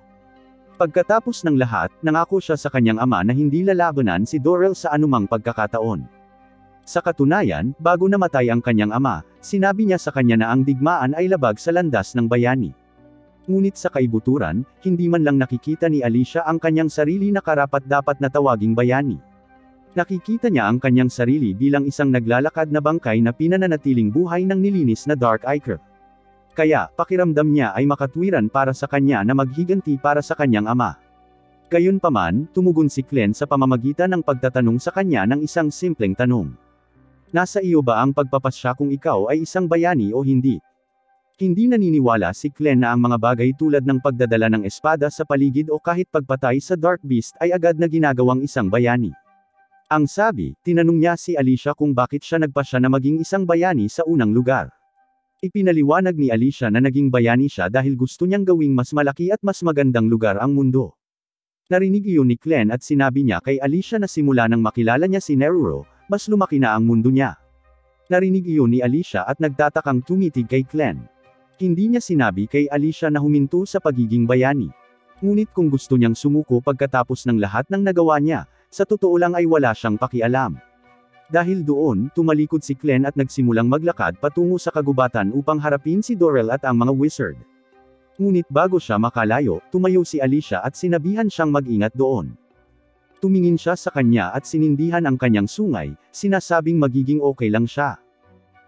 Pagkatapos ng lahat, nangako siya sa kanyang ama na hindi lalabanan si Dorell sa anumang pagkakataon. Sa katunayan, bago namatay ang kanyang ama, sinabi niya sa kanya na ang digmaan ay labag sa landas ng bayani. Ngunit sa kaibuturan, hindi man lang nakikita ni Alicia ang kanyang sarili na karapat-dapat na tawaging bayani. Nakikita niya ang kanyang sarili bilang isang naglalakad na bangkay na pinananatiling buhay ng nilinis na Dark Iker. Kaya, pakiramdam niya ay makatwiran para sa kanya na maghiganti para sa kanyang ama. Gayunpaman, tumugon si Glenn sa pamamagitan ng pagtatanong sa kanya ng isang simpleng tanong. Nasa iyo ba ang pagpapasya kung ikaw ay isang bayani o hindi? Hindi naniniwala si Glenn na ang mga bagay tulad ng pagdadala ng espada sa paligid o kahit pagpatay sa Dark Beast ay agad na ginagawang isang bayani. Ang sabi, tinanong niya si Alicia kung bakit siya nagpasya na maging isang bayani sa unang lugar. Ipinaliwanag ni Alicia na naging bayani siya dahil gusto niyang gawing mas malaki at mas magandang lugar ang mundo. Narinig iyon ni Glenn at sinabi niya kay Alicia na simula nang makilala niya si Neruro, mas lumaki na ang mundo niya. Narinig iyon ni Alicia at nagtatakang tumitig kay Glenn. Hindi niya sinabi kay Alicia na huminto sa pagiging bayani. Ngunit kung gusto niyang sumuko pagkatapos ng lahat ng nagawa niya, sa totoo lang ay wala siyang pakialam. Dahil doon, tumalikod si Glenn at nagsimulang maglakad patungo sa kagubatan upang harapin si Dorell at ang mga wizard. Ngunit bago siya makalayo, tumayo si Alicia at sinabihan siyang mag-ingat doon. Tumingin siya sa kanya at sinindihan ang kanyang sungay, sinasabing magiging okay lang siya.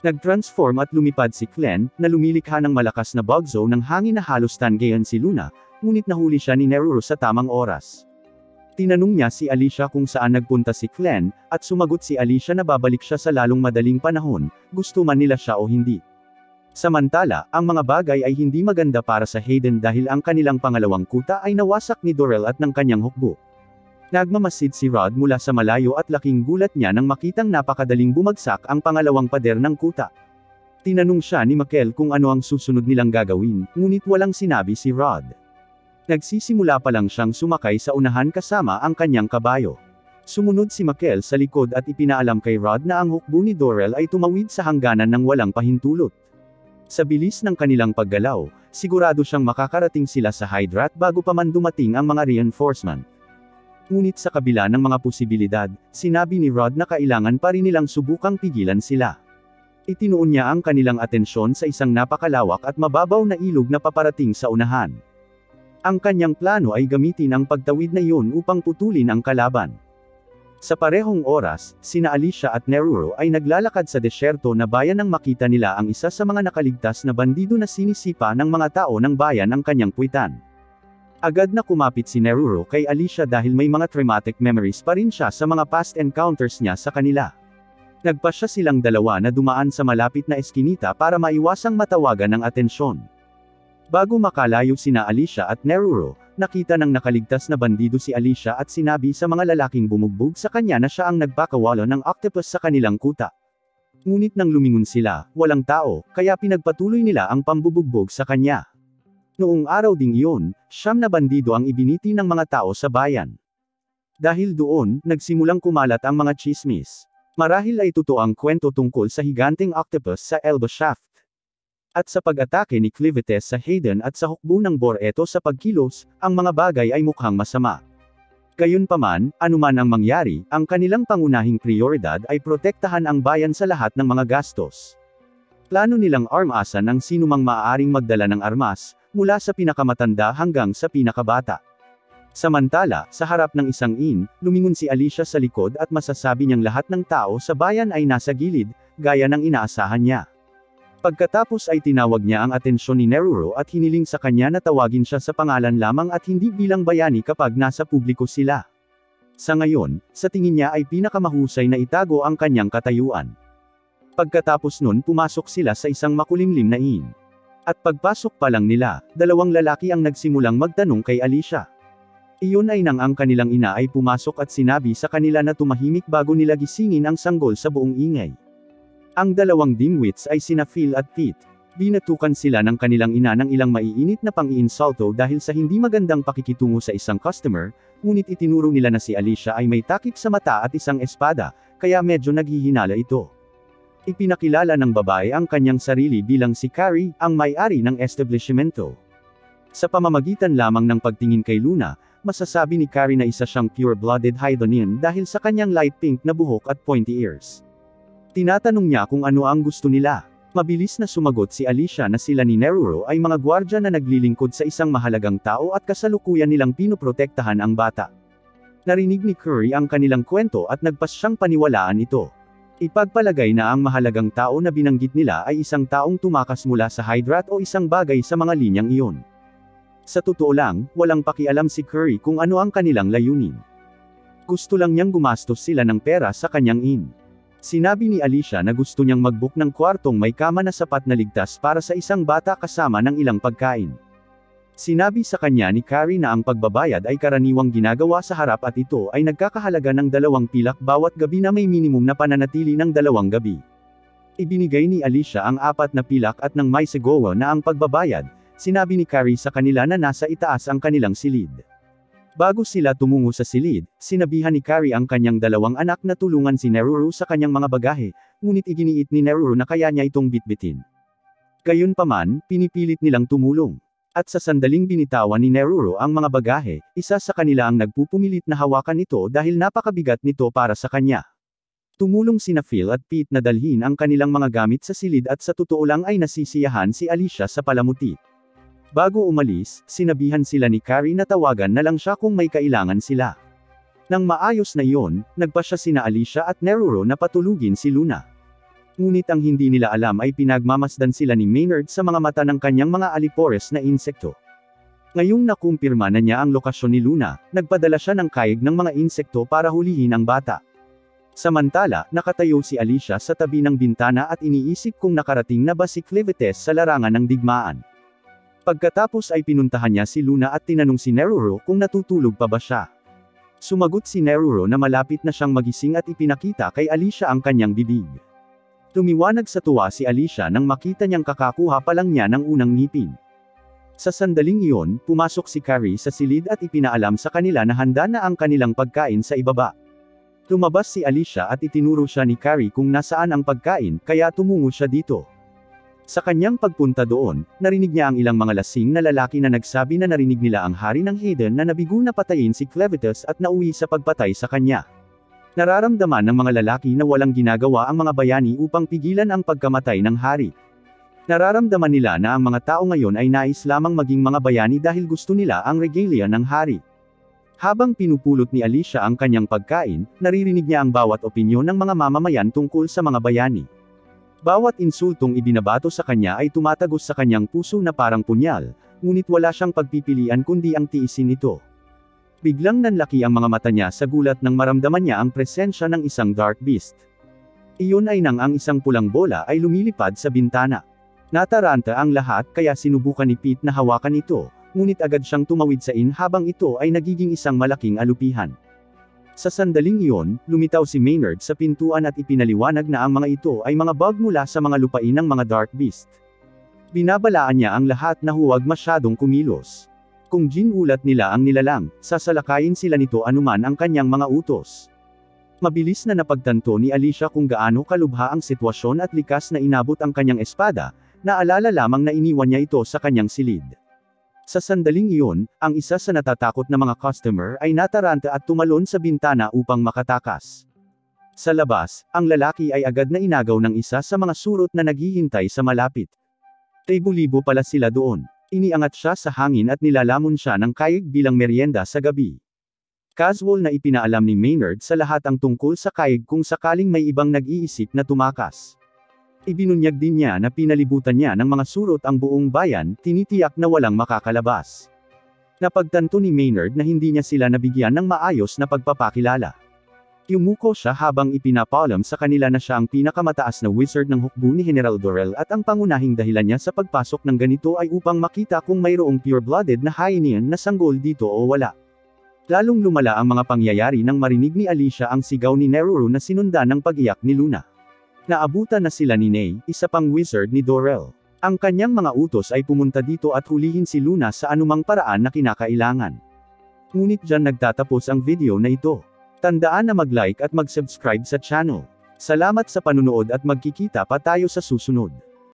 Nag-transform at lumipad si Glenn, na lumilikha ng malakas na bugzo ng hangin na halos tangayan si Luna, ngunit nahuli siya ni Neruro sa tamang oras. Tinanong niya si Alicia kung saan nagpunta si Glenn, at sumagot si Alicia na babalik siya sa lalong madaling panahon, gusto man nila siya o hindi. Samantala, ang mga bagay ay hindi maganda para sa Hayden dahil ang kanilang pangalawang kuta ay nawasak ni Dorell at ng kanyang hukbo. Nagmamasid si Rod mula sa malayo at laking gulat niya nang makitang napakadaling bumagsak ang pangalawang pader ng kuta. Tinanong siya ni Michael kung ano ang susunod nilang gagawin, ngunit walang sinabi si Rod. Nagsisimula pa lang siyang sumakay sa unahan kasama ang kanyang kabayo. Sumunod si Michael sa likod at ipinaalam kay Rod na ang hukbo ni Dorel ay tumawid sa hangganan ng walang pahintulot. Sa bilis ng kanilang paggalaw, sigurado siyang makakarating sila sa hydrant bago pa man dumating ang mga reinforcement. Ngunit sa kabila ng mga posibilidad, sinabi ni Rod na kailangan pa rin nilang subukang pigilan sila. Itinuon niya ang kanilang atensyon sa isang napakalawak at mababaw na ilog na paparating sa unahan. Ang kanyang plano ay gamitin ang pagtawid na iyon upang putulin ang kalaban. Sa parehong oras, sina Alicia at Neruro ay naglalakad sa desyerto na bayan nang makita nila ang isa sa mga nakaligtas na bandido na sinisipa ng mga tao ng bayan ang kanyang puwitan. Agad na kumapit si Neruro kay Alicia dahil may mga traumatic memories pa rin siya sa mga past encounters niya sa kanila. Nagpasya silang dalawa na dumaan sa malapit na eskinita para maiwasang matawagan ng atensyon. Bago makalayo sina Alicia at Neruro, nakita ng nakaligtas na bandido si Alicia at sinabi sa mga lalaking bumugbog sa kanya na siya ang nagpakawala ng octopus sa kanilang kuta. Ngunit nang lumingon sila, walang tao, kaya pinagpatuloy nila ang pambubugbog sa kanya. Noong araw ding iyon, 9 na bandido ang ibiniti ng mga tao sa bayan. Dahil doon, nagsimulang kumalat ang mga chismis. Marahil ay totoo ang kwento tungkol sa higanteng octopus sa Elba Shaft. At sa pag-atake ni Clivites sa Hayden at sa hukbo ng Boreto sa pagkilos, ang mga bagay ay mukhang masama. Gayunpaman, anuman ang mangyari, ang kanilang pangunahing prioridad ay protektahan ang bayan sa lahat ng mga gastos. Plano nilang armasan ang sinumang maaaring magdala ng armas, mula sa pinakamatanda hanggang sa pinakabata. Samantala, sa harap ng isang inn, lumingon si Alicia sa likod at masasabi niyang lahat ng tao sa bayan ay nasa gilid, gaya ng inaasahan niya. Pagkatapos ay tinawag niya ang atensyon ni Neruro at hiniling sa kanya na tawagin siya sa pangalan lamang at hindi bilang bayani kapag nasa publiko sila. Sa ngayon, sa tingin niya ay pinakamahusay na itago ang kanyang katayuan. Pagkatapos nun pumasok sila sa isang makulimlim na inn. At pagpasok pa lang nila, 2 lalaki ang nagsimulang magtanong kay Alicia. Iyon ay nang ang kanilang ina ay pumasok at sinabi sa kanila na tumahimik bago nila gisingin ang sanggol sa buong ingay. Ang 2 dimwits ay sina Phil at Pete. Binatukan sila ng kanilang ina ng ilang maiinit na pang-iinsulto dahil sa hindi magandang pakikitungo sa isang customer, ngunit itinuro nila na si Alicia ay may takip sa mata at isang espada, kaya medyo naghihinala ito. Ipinakilala ng babae ang kanyang sarili bilang si Carrie, ang may-ari ng establishmento. Sa pamamagitan lamang ng pagtingin kay Luna, masasabi ni Carrie na isa siyang pure-blooded Haydonian dahil sa kanyang light pink na buhok at pointy ears. Tinatanong niya kung ano ang gusto nila. Mabilis na sumagot si Alicia na sila ni Neruro ay mga gwardya na naglilingkod sa isang mahalagang tao at kasalukuyan nilang pinoprotektahan ang bata. Narinig ni Curry ang kanilang kwento at nagpasyang paniwalaan ito. Ipagpalagay na ang mahalagang tao na binanggit nila ay isang taong tumakas mula sa hydrant o isang bagay sa mga linyang iyon. Sa totoo lang, walang pakialam si Curry kung ano ang kanilang layunin. Gusto lang niyang gumastos sila ng pera sa kanyang inn. Sinabi ni Alicia na gusto niyang mag-book ng kwartong may kama na sapat na ligtas para sa isang bata kasama ng ilang pagkain. Sinabi sa kanya ni Carrie na ang pagbabayad ay karaniwang ginagawa sa harap at ito ay nagkakahalaga ng 2 pilak bawat gabi na may minimum na pananatili ng 2 gabi. Ibinigay ni Alicia ang 4 na pilak at nang may segowa na ang pagbabayad, sinabi ni Carrie sa kanila na nasa itaas ang kanilang silid. Bago sila tumungo sa silid, sinabihan ni Carrie ang kanyang 2 anak na tulungan si Neruro sa kanyang mga bagahe, ngunit iginiit ni Neruro na kaya niya itong bitbitin. Gayunpaman, pinipilit nilang tumulong. At sa sandaling binitawan ni Neruro ang mga bagahe, isa sa kanila ang nagpupumilit na hawakan ito dahil napakabigat nito para sa kanya. Tumulong sina Phil at Pete na dalhin ang kanilang mga gamit sa silid at sa totoo lang ay nasisiyahan si Alicia sa palamuti. Bago umalis, sinabihan sila ni Carrie na tawagan na lang siya kung may kailangan sila. Nang maayos na iyon, nagpasya sina Alicia at Neruro na patulugin si Luna. Ngunit ang hindi nila alam ay pinagmamasdan sila ni Maynard sa mga mata ng kanyang mga alipores na insekto. Ngayong nakumpirma na niya ang lokasyon ni Luna, nagpadala siya ng kayig ng mga insekto para hulihin ang bata. Samantala, nakatayo si Alicia sa tabi ng bintana at iniisip kung nakarating na ba si Clivites sa larangan ng digmaan. Pagkatapos ay pinuntahan niya si Luna at tinanong si Neruro kung natutulog pa ba siya. Sumagot si Neruro na malapit na siyang magising at ipinakita kay Alicia ang kanyang bibig. Tumiwanag sa tuwa si Alicia nang makita niyang kakakuha pa lang niya ng unang ngipin. Sa sandaling iyon, pumasok si Carrie sa silid at ipinaalam sa kanila na handa na ang kanilang pagkain sa ibaba. Lumabas si Alicia at itinuro siya ni Carrie kung nasaan ang pagkain, kaya tumungo siya dito. Sa kanyang pagpunta doon, narinig niya ang ilang mga lasing na lalaki na nagsabi na narinig nila ang hari ng Hayden na nabigo na patayin si Clevitus at nauwi sa pagpatay sa kanya. Nararamdaman ng mga lalaki na walang ginagawa ang mga bayani upang pigilan ang pagkamatay ng hari. Nararamdaman nila na ang mga tao ngayon ay nais lamang maging mga bayani dahil gusto nila ang regalia ng hari. Habang pinupulot ni Alicia ang kanyang pagkain, naririnig niya ang bawat opinyon ng mga mamamayan tungkol sa mga bayani. Bawat insultong ibinabato sa kanya ay tumatagos sa kanyang puso na parang punyal, ngunit wala siyang pagpipilian kundi ang tiisin ito. Biglang nanlaki ang mga mata niya sa gulat nang maramdaman niya ang presensya ng isang dark beast. Iyon ay nang ang isang pulang bola ay lumilipad sa bintana. Nataranta ang lahat kaya sinubukan ni Pete na hawakan ito, ngunit agad siyang tumawid sa habang ito ay nagiging isang malaking alupihan. Sa sandaling iyon, lumitaw si Maynard sa pintuan at ipinaliwanag na ang mga ito ay mga bug mula sa mga lupain ng mga dark beast. Binabalaan niya ang lahat na huwag masyadong kumilos. Kung ginulat nila ang nilalang, sasalakayin sila nito anuman ang kanyang mga utos. Mabilis na napagtanto ni Alicia kung gaano kalubha ang sitwasyon at likas na inabot ang kanyang espada, naalala lamang na iniwan niya ito sa kanyang silid. Sa sandaling iyon, ang isa sa natatakot na mga customer ay nataranta at tumalon sa bintana upang makatakas. Sa labas, ang lalaki ay agad na inagaw ng isa sa mga surot na naghihintay sa malapit. Libo-libo pala sila doon. Iniangat siya sa hangin at nilalamon siya ng kayig bilang merienda sa gabi. Casual na ipinaalam ni Maynard sa lahat ang tungkol sa kayig kung sakaling may ibang nag-iisip na tumakas. Ibinunyag din niya na pinalibutan niya ng mga surot ang buong bayan, tinitiyak na walang makakalabas. Napagtanto ni Maynard na hindi niya sila nabigyan ng maayos na pagpapakilala. Yumuko siya habang ipinapaalam sa kanila na siya ang pinakamataas na wizard ng hukbo ni General Dorell at ang pangunahing dahilan niya sa pagpasok ng ganito ay upang makita kung mayroong pure-blooded na Hyenian na sanggol dito o wala. Lalong lumala ang mga pangyayari nang marinig ni Alicia ang sigaw ni Neruru na sinundan ng pag-iyak ni Luna. Naabutan na sila ni Ney, isa pang wizard ni Dorell. Ang kanyang mga utos ay pumunta dito at hulihin si Luna sa anumang paraan na kinakailangan. Ngunit dyan nagtatapos ang video na ito. Tandaan na mag-like at mag-subscribe sa channel. Salamat sa panunood at magkikita pa tayo sa susunod.